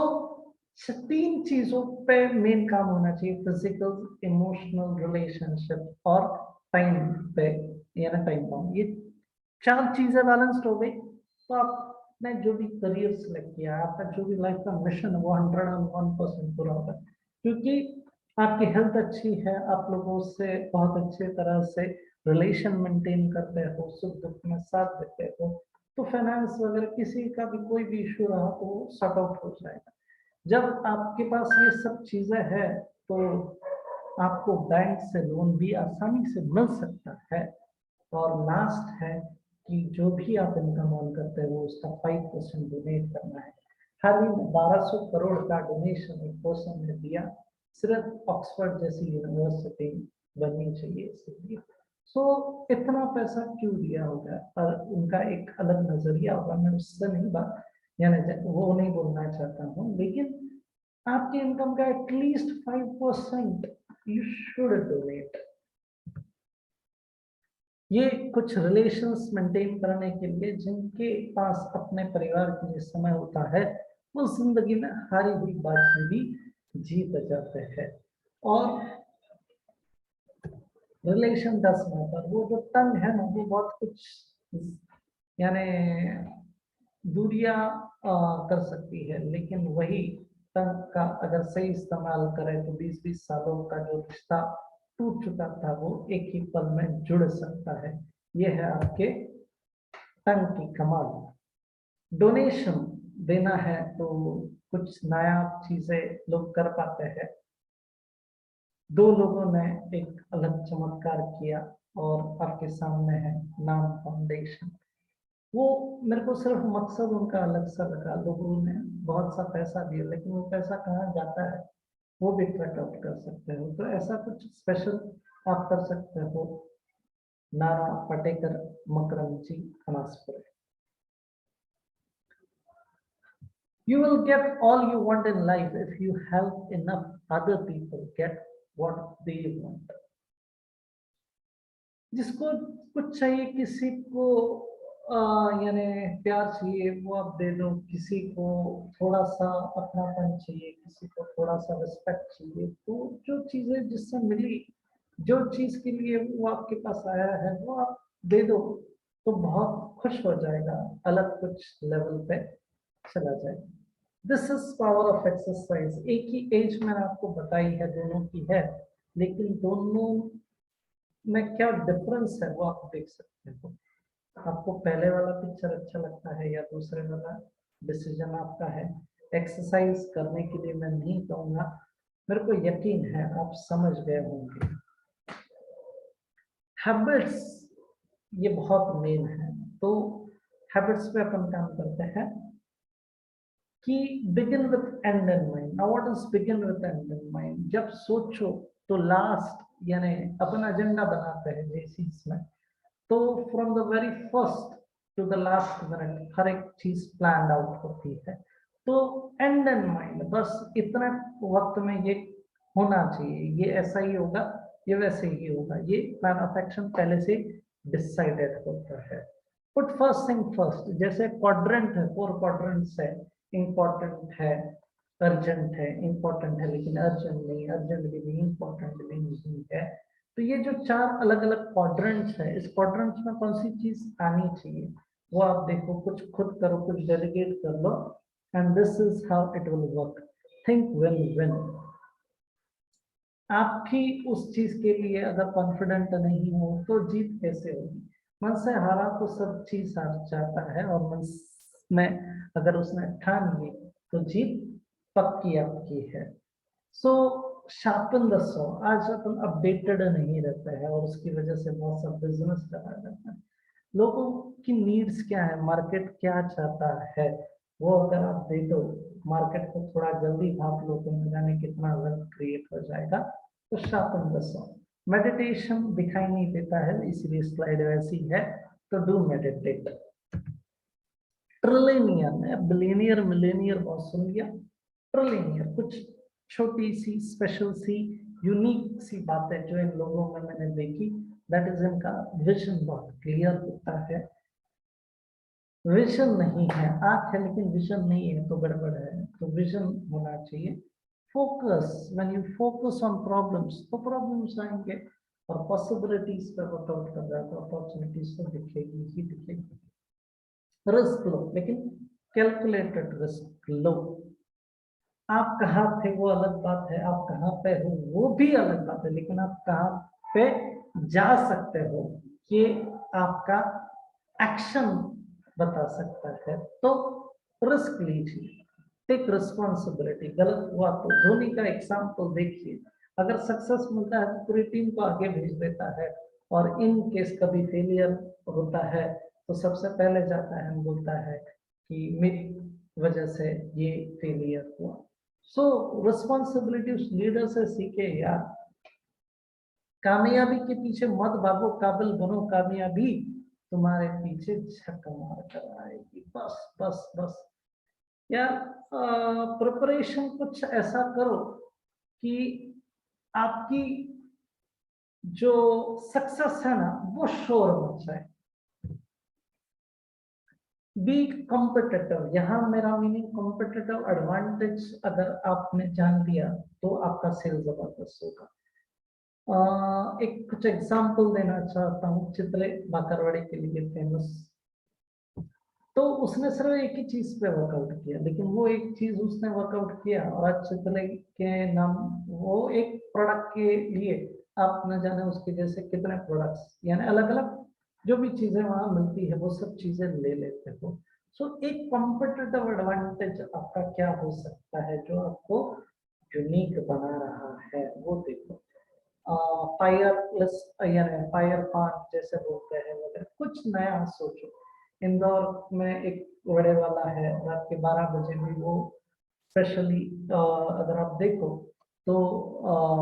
A: 3 चीजों पे मेन काम होना चाहिए, फिजिकल, इमोशनल, रिलेशनशिप और टाइम पे, यानी टाइम बाउंड। ये 4 चीजें बैलेंस्ड हो गई तो आपने जो भी करियर सिलेक्ट किया, आपका जो भी लाइफ का मिशन है वो 101% पूरा होगा। क्योंकि आपकी हेल्थ अच्छी है, आप लोगों से बहुत अच्छे तरह से रिलेशन मेंटेन करते हो, सुख दुख में साथ देते हो, तो फाइनेंस वगैरह किसी का भी कोई भी इशू रहा तो वो सॉर्ट आउट हो जाएगा। जब आपके पास ये सब चीजें हैं तो आपको बैंक से लोन भी आसानी से मिल सकता है। और लास्ट है कि जो भी आप इनकम अर्न करते हो उसका 5% डोनेट करना है। हाल ही में 1200 करोड़ का डोनेशन एक पर्सन ने दिया, सिर्फ ऑक्सफोर्ड जैसी यूनिवर्सिटी बननी चाहिए इसके लिए। सो इतना पैसा क्यों दिया होगा, और उनका एक अलग नजरिया होगा, मैं उससे नहीं बात यानी वो नहीं बोलना चाहता हूँ, लेकिन आपके इनकम का एटलीस्ट 5% यू शुड डोनेट। ये कुछ रिलेशंस मेंटेन करने के लिए, जिनके पास अपने परिवार के लिए समय होता है वो जिंदगी में हारी हुई बाजी भी जीत जाते हैं। और रिलेशन 10 मैटर, वो जो टंग है ना वो बहुत कुछ यानी दूरियां कर सकती है, लेकिन वही तंग का अगर सही इस्तेमाल करें तो 20-20 सालों का जो रिश्ता टूट चुका था वो एक ही पल में जुड़ सकता है। ये है आपके टंग की कमाल। डोनेशन देना है तो कुछ नया चीजें लोग कर पाते हैं। 2 लोगों ने एक अलग चमत्कार किया, और आपके सामने है नाम फाउंडेशन। वो मेरे को सिर्फ मकसद उनका अलग सा लगा, लोगों ने बहुत सा पैसा दिया, लेकिन वो पैसा कहाँ जाता है वो भी ट्रैक आउट कर सकते हो। तो ऐसा कुछ स्पेशल आप कर सकते हो। नारा पाटेकर मकरम जी, अनासपुर। You will get all you want in life if you help enough other people get what they want. जिसको कुछ चाहिए, किसी को यानी प्यार चाहिए, वो आप दे दो। किसी को थोड़ा सा अपनापन चाहिए, किसी को थोड़ा सा रिस्पेक्ट चाहिए, तो जो चीजें जिससे मिली, जो चीज के लिए वो आपके पास आया है, वो आप दे दो, तो बहुत खुश हो जाएगा, अलग कुछ लेवल पे चला जाएगा। This is power of exercise. एक ही एज मैंने आपको बताई है, दोनों की है, लेकिन दोनों में क्या डिफरेंस है वो आप देख सकते हो। आपको पहले वाला पिक्चर अच्छा लगता है या दूसरे वाला, डिसीजन आपका है। एक्सरसाइज करने के लिए मैं नहीं कहूंगा, मेरे को यकीन है आप समझ गए होंगे। हैबिट्स ये बहुत मेन है। तो हैबिट्स पे अपन काम करते हैं कि begin with and in mind. Now what is begin with and in mind? जब सोचो तो लास्ट, यानी अपन एजेंडा बनाते हैं जिस चीज में, तो from the very first to the last minute हर एक चीज प्लान आउट होती है। तो एंड इन माइंड, बस इतने वक्त में ये होना चाहिए, ये ऐसा ही होगा, ये वैसे ही होगा, ये प्लान ऑफ एक्शन पहले से डिसाइडेड होता है। बट फर्स्ट थिंग फर्स्ट, जैसे क्वाड्रेंट है, 4 क्वाड्रेंट्स है, इम्पोर्टेंट है, अर्जेंट है, इम्पोर्टेंट है लेकिन अर्जेंट नहीं, अर्जेंट भी नहीं, इम्पोर्टेंट भी नहीं है। तो ये जो 4 अलग अलग क्वाड्रेंट्स है, इस क्वाड्रेंट्स में कौन सी चीज आनी चाहिए वो आप देखो, कुछ खुद करो, कुछ डेलीगेट कर लो, and this is how it will work. Think win win. आप ही उस चीज के लिए अगर कॉन्फिडेंट नहीं हो तो जीत कैसे होगी? मन से हारा तो सब चीज हार जाता है, और मन में अगर उसने ठान ली तो जीत पक्की आपकी है। सो शार्पन द सॉ। आज अपन अपडेटेड नहीं रहते हैं और उसकी वजह से बहुत सा बिजनेस चला जाता है। लोगों की नीड्स क्या है, मार्केट क्या चाहता है, वो अगर आप दे दो, मार्केट को थोड़ा जल्दी भाप लो, तो न जाने कितना वेल्थ क्रिएट हो जाएगा। तो शार्पन द सॉ। मेडिटेशन दिखाई नहीं देता है इसलिए स्लाइड वैसी है, तो डू मेडिटेट। ट्रिलियनियर ने बिलियनियर मिलेनियर बहुत सुन लिया। ट्रिलियनियर कुछ छोटी सी स्पेशल सी यूनिक सी बातें जो इन लोगों में मैंने देखी, दैट इज इनका विजन बहुत क्लियर होता है। विजन नहीं है, आंख है लेकिन विजन नहीं है तो गड़बड़ है, तो विजन होना चाहिए। Focus, when you focus on problems तो प्रॉब्लम्स आएंगे, और पॉसिबिलिटीज पे वर्कआउट कर रहा है तो अपॉर्चुनिटीज तो दिखेगी ही दिखेगी। रिस्क लो, लेकिन कैलकुलेटेड रिस्क लो। आप कहाँ थे वो अलग बात है, आप कहाँ पे हो वो भी अलग बात है, लेकिन आप कहाँ पे जा सकते हो ये आपका एक्शन बता सकता है। तो रिस्क लीजिए, टेक रिस्पॉन्सिबिलिटी। गलत हुआ तो धोनी का एग्जाम्पल देखिए, अगर सक्सेस मिलता है तो पूरी टीम को आगे भेज देता है, और इन केस कभी फेलियर होता है तो सबसे पहले जाता है, बोलता है कि मेरी वजह से ये फेलियर हुआ। सो रिस्पॉन्सिबिलिटी उस लीडर से सीखे यार। कामयाबी के पीछे मत भागो, काबिल बनो, कामयाबी तुम्हारे पीछे झक मार कर आएगी। बस बस बस यार, प्रिपरेशन कुछ ऐसा करो कि आपकी जो सक्सेस है ना वो शोर मचाए। Be competitive. यहाँ मेरा मीनिंग कॉम्पिटिटिव एडवांटेज अगर आपने जान लिया तो आपका सेल जबरदस्त होगा। एक कुछ एग्जांपल देना चाहता हूँ, चित्रे बाकरवाड़ी के लिए फेमस। तो उसने सिर्फ एक ही चीज पे वर्कआउट किया, लेकिन वो एक चीज उसने वर्कआउट किया और आज चित्रे के नाम, वो एक प्रोडक्ट के लिए आप न जाने उसके जैसे कितने प्रोडक्ट्स, यानी अलग अलग जो भी चीजें वहां मिलती है वो सब चीजें ले लेते हो। सो एक कॉम्पिटिटिव एडवांटेज आपका क्या हो सकता है जो आपको यूनिक बना रहा है, वो देखो। फायरलेस यानी फायर पान जैसे बोलते हैं वगैरह, कुछ नया सोचो। इंदौर में एक बड़े वाला है, रात के 12 बजे भी वो स्पेशली अगर आप देखो तो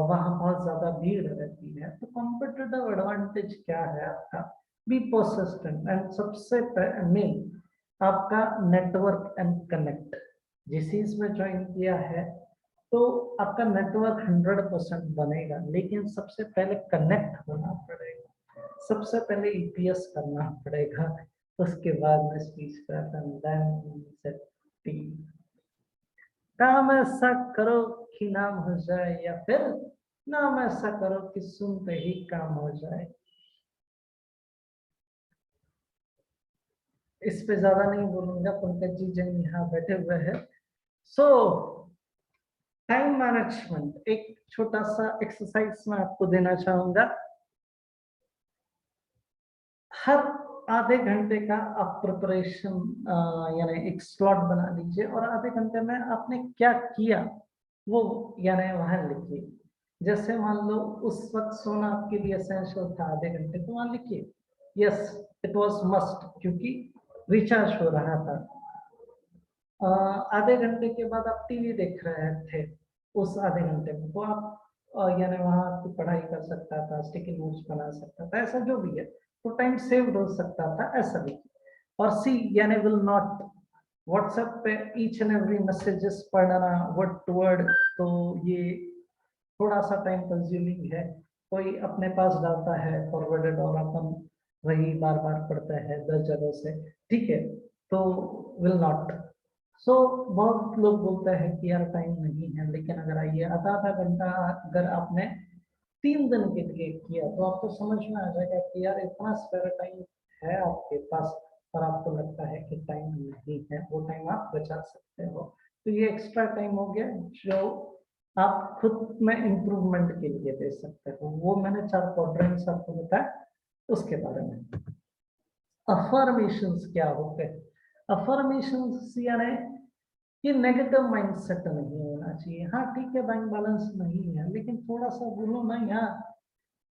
A: वहाँ बहुत ज्यादा भीड़ रहती है। तो कॉम्पिटिटिव एडवांटेज क्या है आपका? बी परसिस्टेंट एंड सबसे मेन आपका नेटवर्क एंड कनेक्ट। जिस चीज में ज्वाइन किया है तो आपका नेटवर्क 100% बनेगा, लेकिन सबसे पहले कनेक्ट होना पड़ेगा, सबसे पहले ईपीएस करना पड़ेगा, उसके बाद में स्पीच सेट। काम ऐसा करो कि नाम हो जाए, या फिर नाम ऐसा करो कि सुनते ही काम हो जाए। इस पे ज्यादा नहीं बोलूंगा, पंकज जी जन यहाँ बैठे हुए हैं। सो टाइम मैनेजमेंट एक छोटा सा एक्सरसाइज मैं आपको देना चाहूंगा। हर आधे घंटे का आप प्रिपरेशन यानी एक स्लॉट बना लीजिए, और आधे घंटे में आपने क्या किया वो यानी वहां लिखिए। जैसे मान लो उस वक्त सोना आपके लिए एसेंशियल था आधे घंटे, तो वहां लिखिए यस इट वाज मस्ट, क्योंकि रिचार्ज हो रहा था। आधे घंटे के बाद आप टीवी देख रहे थे उस आधे घंटे में, तो आप यानी वहां आपकी पढ़ाई कर सकता था, स्टिकी नोट्स बना सकता था, ऐसा जो भी है, तो टाइम सेव हो सकता था, ऐसा भी। और सी यानी विल नॉट, व्हाट्सएप पे ईच एंड एवरी मैसेजेस पढ़ना वर्ड टू वर्ड, तो ये थोड़ा सा टाइम कंज्यूमिंग है। कोई अपने पास डालता है फॉरवर्डेड और अपन वही बार बार पढ़ते हैं 10 जगह से, ठीक है, तो विल नॉट। सो बहुत लोग बोलते हैं कि यार टाइम नहीं है, लेकिन अगर आइए आधा आधा घंटा अगर आपने 3 दिन के लिए किया तो आपको समझ में आ जाएगा कि यार इतना स्पेयर टाइम है आपके पास, और आपको लगता है कि टाइम नहीं है, वो टाइम आप बचा सकते हो। तो ये एक्स्ट्रा टाइम हो गया जो आप खुद में इम्प्रूवमेंट के लिए दे सकते हो। वो मैंने 4 क्वाड्रेंट्स आपको बताया उसके बारे में। अफर्मेशंस क्या होते हैं? अफर्मेशंस यानी ये नेगेटिव माइंडसेट नहीं होना चाहिए। हाँ ठीक है, बैंक बैलेंस नहीं है, लेकिन थोड़ा सा बोलो ना यार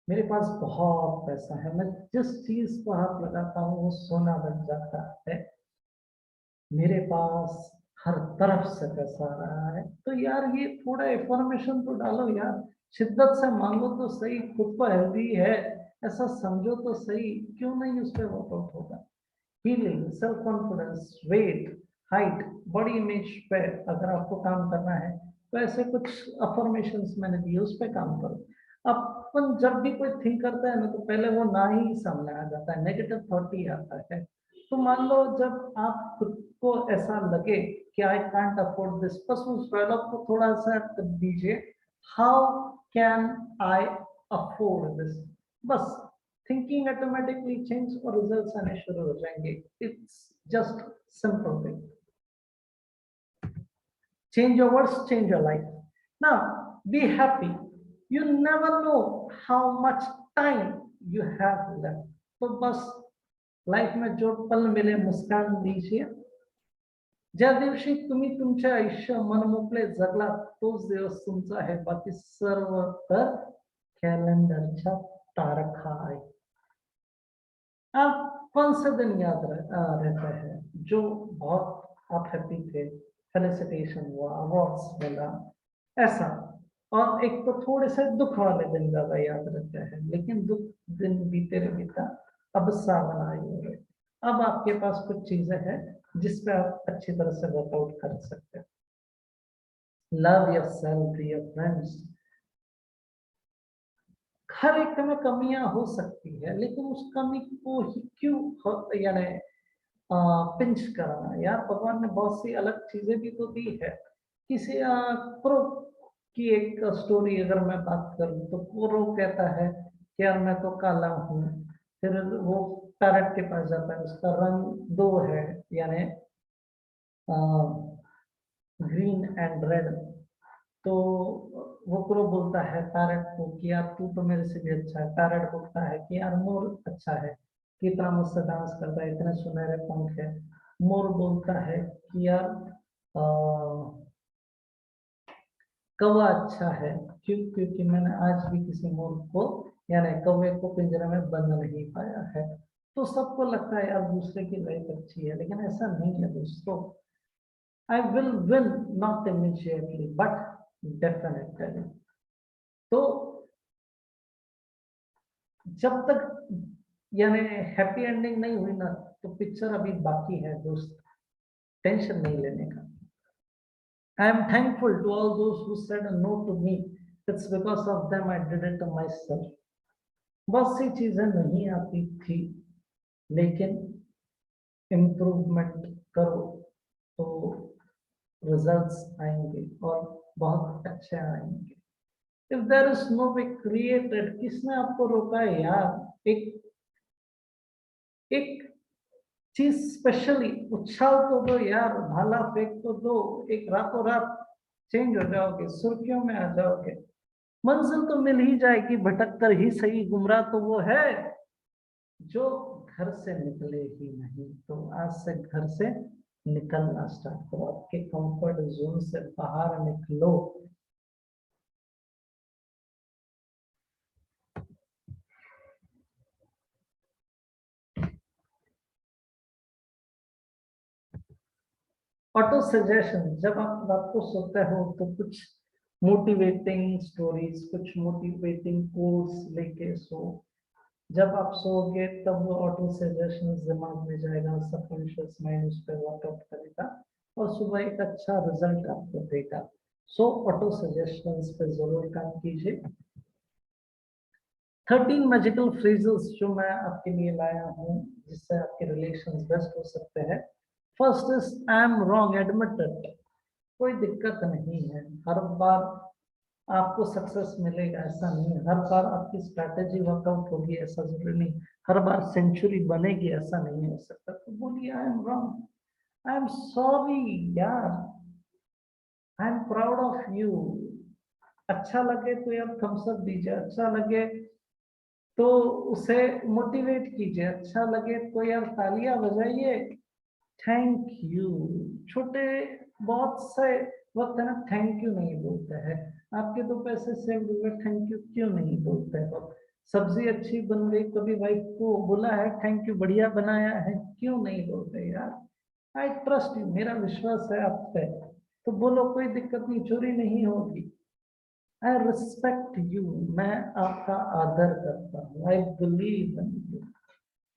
A: मेरे पास बहुत पैसा है, मैं जिस चीज को हाथ लगाता हूँ वो सोना बन जाता है, मेरे पास हर तरफ से पैसा आ रहा है। तो यार ये थोड़ा इंफॉर्मेशन तो डालो यार, शिद्दत से मांगो तो सही, खुद को हेल्दी है ऐसा समझो तो सही, क्यों नहीं उस पर वर्कआउट होगा? Feeling, self confidence, weight, height, body image पे अगर आपको काम करना है तो ऐसे कुछ अफर्मेशंस मैंने दिए, उस पर काम करो। अपन जब भी कोई थिंक करता है ना तो पहले वो ना ही सामने आ जाता है, नेगेटिव थॉट ही आता है। तो मान लो जब आप खुद को ऐसा लगे कि आई कांट अफोर्ड दिस, बस उस डायलॉग को थोड़ा सा कर दीजिए, how can I afford this, बस थिंकिंग ऑटोमेटिकली चेंज और रिजल्ट्स आने शुरू हो जाएंगे। It's just simple thing. Change your words, change your life. Now be happy, you never know how much time you have left. तो बस life में जो पल मिले मुस्कान दीजिए। ज्या दिवशी तुम्ही तुमचे आयुष्य मनमोकळे जगला तोच दिवस तुमचा आहे, बाकी सर्व तर कॅलेंडरच्या तारखा आहे। आप कौन से दिन याद रहता है जो बहुत आप हैप्पी थे, फेलिसिटेशन हुआ, अवार्ड्स मिला, ऐसा? और एक तो थोड़े से दुख वाले दिन ज्यादा याद रहते हैं, लेकिन दुख दिन बीते बीता अब सावन आई हो रहे। अब आपके पास कुछ चीजें हैं जिस पे आप अच्छी तरह से वर्कआउट कर सकते हैं। Love yourself, dear friends. हर एक में कमियां हो सकती है, लेकिन उस कमी को ही क्यों यानी पिंच कराना? यार भगवान ने बहुत सी अलग चीजें भी तो दी है। किसी क्रो की एक स्टोरी अगर मैं बात करूं तो क्रो कहता है कि यार मैं तो काला हूँ, फिर वो पैरट के पास जाता है, उसका रंग 2 है यानी ग्रीन एंड रेड। तो वो क्रो बोलता है पैरट को कि यार तू तो मेरे से भी अच्छा है। पैरट बोलता है कि यार मोर अच्छा है, कितना मुझसे डांस करता है, इतने सुनहरे पंख है। मोर बोलता है कि यार कौवा अच्छा है, क्यों? क्योंकि मैंने आज भी किसी मोर को यानी कौवे को पिंजरे में बंद नहीं पाया है। तो सबको लगता है यार दूसरे की लाइफ अच्छी है, लेकिन ऐसा नहीं है दोस्तों। I will win not immediately but definitely. तो जब तक यानी हैप्पी एंडिंग नहीं हुई ना, तो पिक्चर अभी बाकी है दोस्त, टेंशन नहीं लेने का। I am thankful to all दोस्त who said no to me, it's because of them I did it myself. बहुत सी चीजें नहीं आती थी, लेकिन इम्प्रूवमेंट करो तो रिजल्ट्स आएंगे और बहुत अच्छे आएंगे। If there is no way created, किसने आपको रोका है यार? एक चीज स्पेशली उछाल तो दो यार, भाला फेंक तो दो, एक रातों रात चेंज हो जाओगे, सुर्खियों में आ जाओगे। मंजिल तो मिल ही जाएगी, भटक कर ही सही, गुमराह तो वो है जो घर से निकले ही नहीं। तो आज से घर से निकलना स्टार्ट करो, आपके कंफर्ट जोन से बाहर निकलो। ऑटो सजेशन, जब आप रात को सोते हो तो कुछ मोटिवेटिंग स्टोरीज, कुछ मोटिवेटिंग कोट्स लेके सो। जब आप सोओगे तब वो ऑटो सजेशन दिमाग में जाएगा, सबकॉन्शियस माइंड उस पर वर्कआउट करेगा और सुबह एक अच्छा रिजल्ट आपको देगा। सो ऑटो सजेशंस पे जरूर काम कीजिए। 13 मैजिकल फ्रेजेस जो मैं आपके लिए लाया हूँ जिससे आपके रिलेशंस बेस्ट हो सकते हैं। First is I am wrong, admit it. कोई दिक्कत नहीं है, हर बार आपको सक्सेस मिलेगा ऐसा नहीं है, हर बार आपकी स्ट्रैटेजी वर्कआउट होगी ऐसा जरूरी नहीं, हर बार सेंचुरी बनेगी ऐसा नहीं हो सकता। तो बोलिए I am wrong, I am sorry यार, I am proud of you. अच्छा लगे तो यार थम्स अप दीजिए, अच्छा लगे तो उसे मोटिवेट कीजिए, अच्छा लगे तो यार तालियां बजाइए। Thank you. छोटे बहुत से वक्त है ना थैंक यू नहीं बोलते हैं। आपके 2 पैसे सेव हुए, थैंक यू क्यों नहीं बोलते हो? सब्जी अच्छी बन गई, कभी वाइफ को बोला है थैंक यू बढ़िया बनाया है, क्यों नहीं बोलते यार? आई ट्रस्ट यू, मेरा विश्वास है आप पे, तो बोलो, कोई दिक्कत नहीं, चोरी नहीं होगी। आई रिस्पेक्ट यू, मैं आपका आदर करता हूँ। आई बिलीव इन यू,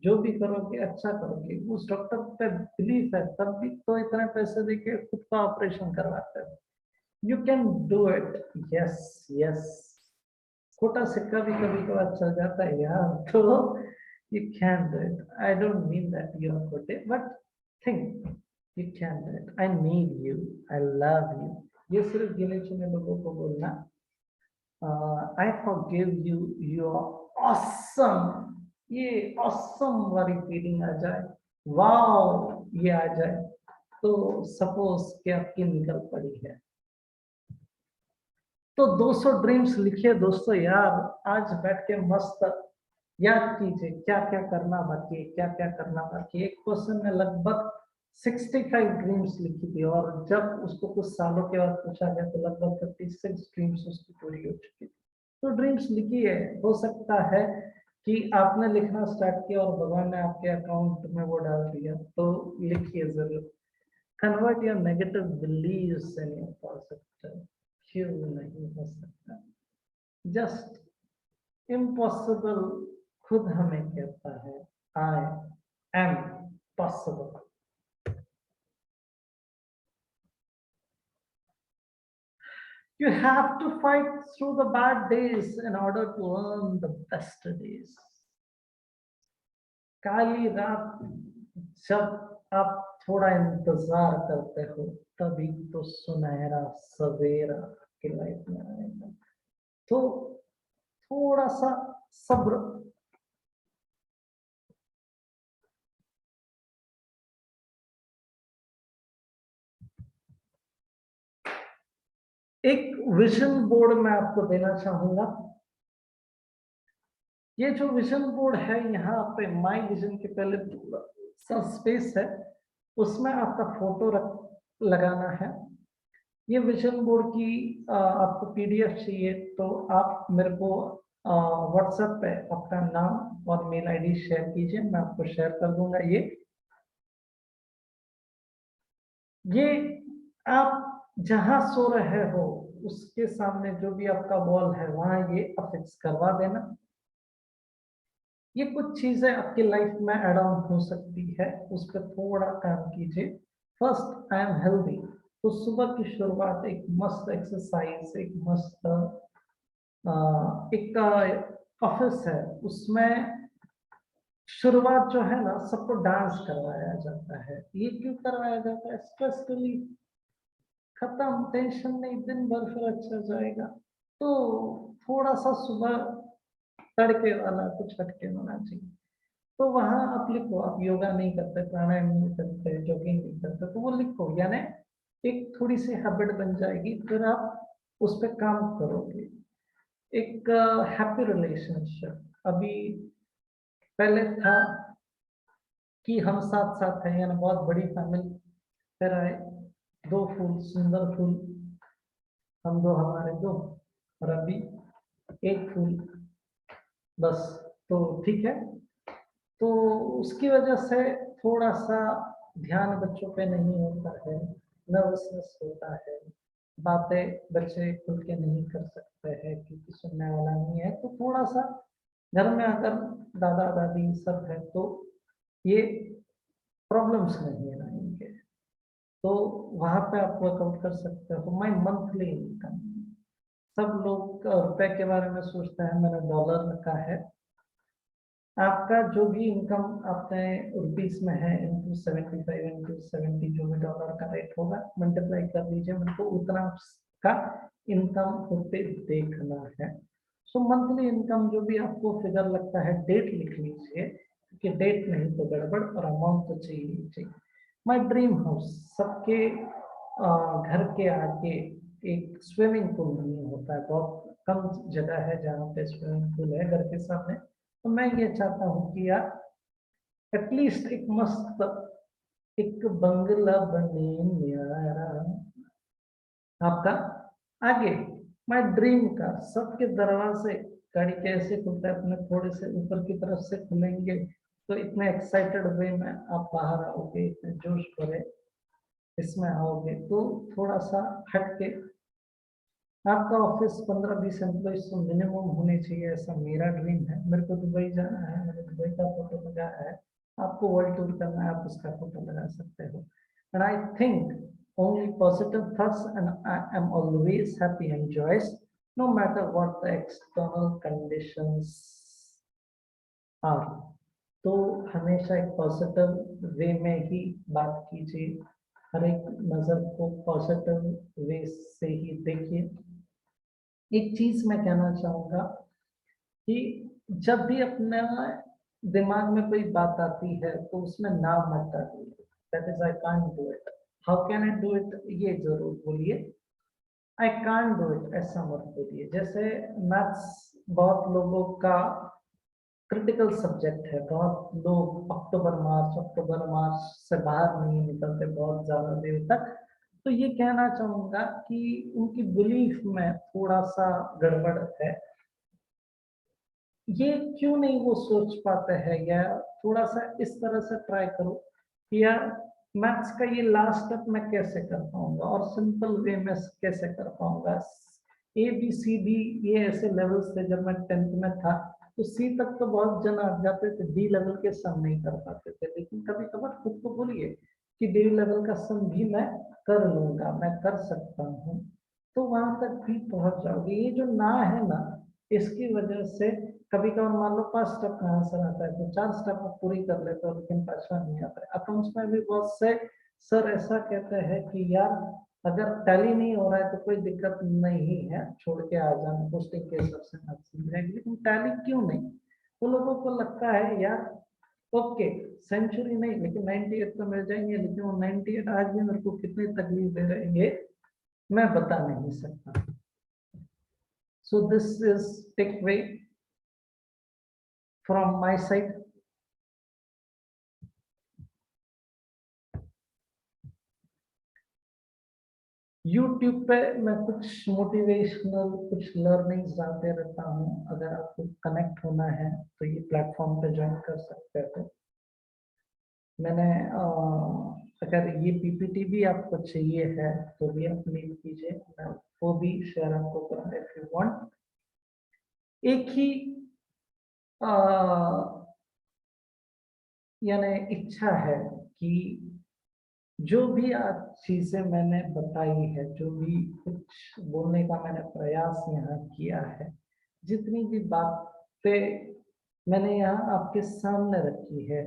A: जो भी करोगे अच्छा करोगे। उस डॉक्टर पे बिलीफ है तब भी तो इतने पैसे देके खुद का ऑपरेशन करवाते हैं। You can do it, yes yes. खोटा सिक्का भी कभी कभार चल जाता है यार, तो you can do it. I don't mean that you are खोटे, but think you can do it. I need you, I love you, ये सिर्फ गिने चुने लोगों को बोलना। I forgive you, you are awesome, ये ऑसम वाली फीलिंग आ जाए, वाओ ये आ जाए, तो सपोज कि आपकी निकल पड़ी है। तो 200 ड्रीम्स लिखिए दोस्तों यार, आज बैठ के मस्त याद कीजिए क्या क्या करना बाकी है, क्या क्या करना बाकी है। एक पर्सन ने लगभग 65 ड्रीम्स लिखी थी, और जब उसको कुछ सालों के बाद पूछा गया तो लगभग 56 ड्रीम्स उसकी पूरी हो चुकी थी। तो ड्रीम्स लिखिए, हो सकता है कि आपने लिखना स्टार्ट किया और भगवान ने आपके अकाउंट में वो डाल दिया, तो लिखिए जरूर। Convert your negative believes in your positive, क्यों नहीं हो सकता? जस्ट इम्पॉसिबल खुद हमें कहता है I am possible. You have to fight through the bad days in order to earn the best days. काली रात जब आप थोड़ा इंतजार करते हो, तभी तो सुनहरा सवेरा आपकी लाइफ में आएगा। तो थोड़ा सा सब्र। एक विजन बोर्ड मैं आपको देना चाहूंगा। ये जो विजन बोर्ड है यहाँ पे माई विजन के पहले थोड़ा सा स्पेस है, उसमें आपका फोटो रख लगाना है। ये विजन बोर्ड की आपको पीडीएफ चाहिए तो आप मेरे को व्हाट्सएप पे अपना नाम और मेल आईडी शेयर कीजिए, मैं आपको शेयर कर दूंगा। ये आप जहां सो रहे हो उसके सामने जो भी आपका वॉल है वहां ये अफिक्स करवा देना। ये कुछ चीजें आपकी लाइफ में एड ऑन हो सकती है, उस पर थोड़ा काम कीजिए। First, I am healthy. तो सुबह की शुरुआत एक मस्त एक्सरसाइज, एक मस्त एक ऑफिस है उसमें शुरुआत जो है ना सबको डांस करवाया जाता है। ये क्यों करवाया जाता है? स्ट्रेस रिलीफ, खत्म, टेंशन नहीं, दिन भर फिर अच्छा जाएगा। तो थोड़ा सा सुबह तड़के वाला कुछ हटके होना चाहिए। तो वहां आप लिखो, आप योगा नहीं करते, प्राणायाम नहीं करते, जॉगिंग नहीं करते, तो वो लिखो, यानी एक थोड़ी सी हैबिट बन जाएगी, फिर आप उस पर काम करोगे। एक हैप्पी रिलेशनशिप, अभी पहले था कि हम साथ साथ हैं, यानी बहुत बड़ी फैमिली, फिर आए दो फूल, सुंदर फूल, हम दो हमारे दो, और अभी एक फूल बस। तो ठीक है, तो उसकी वजह से थोड़ा सा ध्यान बच्चों पे नहीं होता है, नर्वसनेस होता है, बातें बच्चे खुल के नहीं कर सकते हैं क्योंकि सुनने वाला नहीं है। तो थोड़ा सा घर में अगर दादा दादी सब है तो ये प्रॉब्लम्स नहीं आएंगे। तो वहां पे आप वर्कआउट कर सकते हो। माई मंथली इनकम, सब लोग रुपए के बारे में सोचते हैं, मैंने डॉलर रखा है। आपका जो भी इनकम आपने रुपीस में है इंटू 75 इंटू 70, जो भी डॉलर का रेट होगा मल्टीप्लाई कर लीजिए, मेरे को उतना का इनकम रुपए देखना है। सो मंथली इनकम जो भी आपको फिगर लगता है, डेट लिख लीजिए, क्योंकि डेट नहीं तो गड़बड़ और अमाउंट तो चाहिए ही चाहिए। माई ड्रीम हाउस, सबके घर के आगे एक स्विमिंग पूल नहीं होता है, बहुत कम जगह है जहाँ पे स्विमिंग पूल है घर के सामने। तो मैं ये चाहता हूँ कि यार एटलीस्ट एक मस्त एक बंगला बने मेरा आपका आगे। माय ड्रीम का सबके दरवाजे गाड़ी कैसे खुलता है, अपने थोड़े से ऊपर की तरफ से खुलेंगे तो इतने एक्साइटेड वे में आप बाहर आओगे, इतने जोश भरे इसमें आओगे। तो थोड़ा सा हटके आपका ऑफिस 15-20 एम्प्लॉइज तो मिनिमम होने चाहिए, ऐसा मेरा ड्रीम है। मेरे को दुबई जाना है, मैंने दुबई का फोटो लगाया है। आपको वर्ल्ड टूर करना है, आप उसका फोटो लगा सकते हो। And I think only positive thoughts and I am always happy and joyous no matter what the external conditions are. तो हमेशा एक पॉजिटिव वे में ही बात कीजिए, हर एक नजर को पॉजिटिव वे से ही देखिए। एक चीज मैं कहना चाहूंगा कि जब भी अपने दिमाग में कोई बात आती है तो उसमें ना मत डालिए, that is I can't do it, how can I do it, ये जरूर बोलिए। आई कांट डू इट ऐसा मत बोलिए। जैसे मैथ्स बहुत लोगों का क्रिटिकल सब्जेक्ट है, बहुत लोग अक्टूबर मार्च से बाहर नहीं निकलते बहुत ज्यादा देर तक। तो ये कहना चाहूंगा कि उनकी बिलीफ में थोड़ा सा गड़बड़ है। ये क्यों नहीं वो सोच पाते हैं, या थोड़ा सा इस तरह से ट्राई करो कि यार मैथ्स का ये लास्ट स्टेप मैं कैसे कर पाऊंगा और सिंपल वे में कैसे कर पाऊंगा। ए बी सी डी ये ऐसे लेवल्स थे जब मैं 10th में था, तो सी तक तो बहुत जन आ जाते थे, डी लेवल के सम नहीं कर पाते थे। लेकिन कभी कभार खुद को बोलिए कि डी लेवल का सम भी मैं कर लूंगा, मैं कर सकता हूँ, तो वहां तक भी पहुंच जाओगे। ये जो ना है ना, इसकी वजह से कभी कभार मान लो 5 स्टेप का आंसर आता है तो 4 स्टेप आप पूरी कर लेते हो, लेकिन 5वां नहीं आता है। अकाउंट्स में भी बहुत से सर ऐसा कहते हैं कि यार अगर टैली नहीं हो रहा है तो कोई दिक्कत नहीं है, छोड़ के आ जाना, पोस्टिंग के हिसाब से मत समझेंगे, लेकिन टैली क्यों नहीं? तो लोगों को लगता है यार ओके सेंचुरी नहीं लेकिन 98 तो मिल जाएंगे, लेकिन वो 98 आज भी मेरे को कितनी तकलीफ दे रहे हैं ये मैं बता नहीं सकता। So this is takeaway from my side. YouTube पे मैं कुछ मोटिवेशनल कुछ लर्निंग्स डालते रहता हूँ। अगर आपको कनेक्ट होना है तो ये प्लेटफॉर्म पे ज्वाइन कर सकते हो। मैंने अगर ये पीपीटी भी आपको चाहिए है तो भी आप मेल कीजिए, मैं वो भी शेयर आपको करूँगा इफ यू वांट। एक ही यानी इच्छा है कि जो भी आज चीजें मैंने बताई है, जो भी कुछ बोलने का मैंने प्रयास यहाँ किया है, जितनी भी बातें मैंने यहाँ आपके सामने रखी है,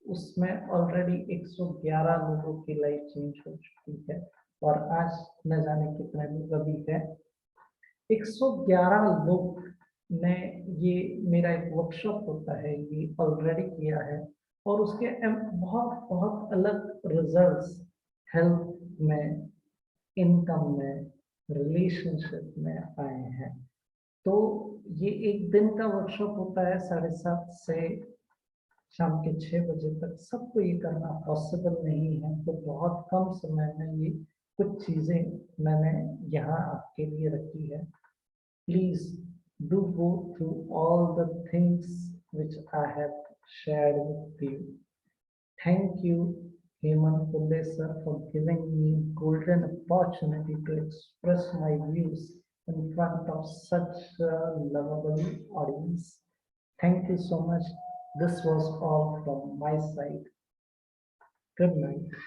A: उसमें ऑलरेडी 111 लोगों की लाइफ चेंज हो चुकी है और आज न जाने कितने लोग अभी है। 111 लोग ने ये मेरा एक वर्कशॉप होता है ये ऑलरेडी किया है और उसके बहुत बहुत अलग रिजल्ट्स हेल्थ में, इनकम में, रिलेशनशिप में आए हैं। तो ये एक दिन का वर्कशॉप होता है 7:30 से शाम के 6 बजे तक। सबको ये करना पॉसिबल नहीं है, तो बहुत कम समय में ये कुछ चीजें मैंने यहाँ आपके लिए रखी है। Please do go through all the things which I have shared with you. Thank you, Hemant Pillai sir, for giving me golden opportunity to express my views in front of such a lovable audience. Thank you so much. This was all from my side. Good night.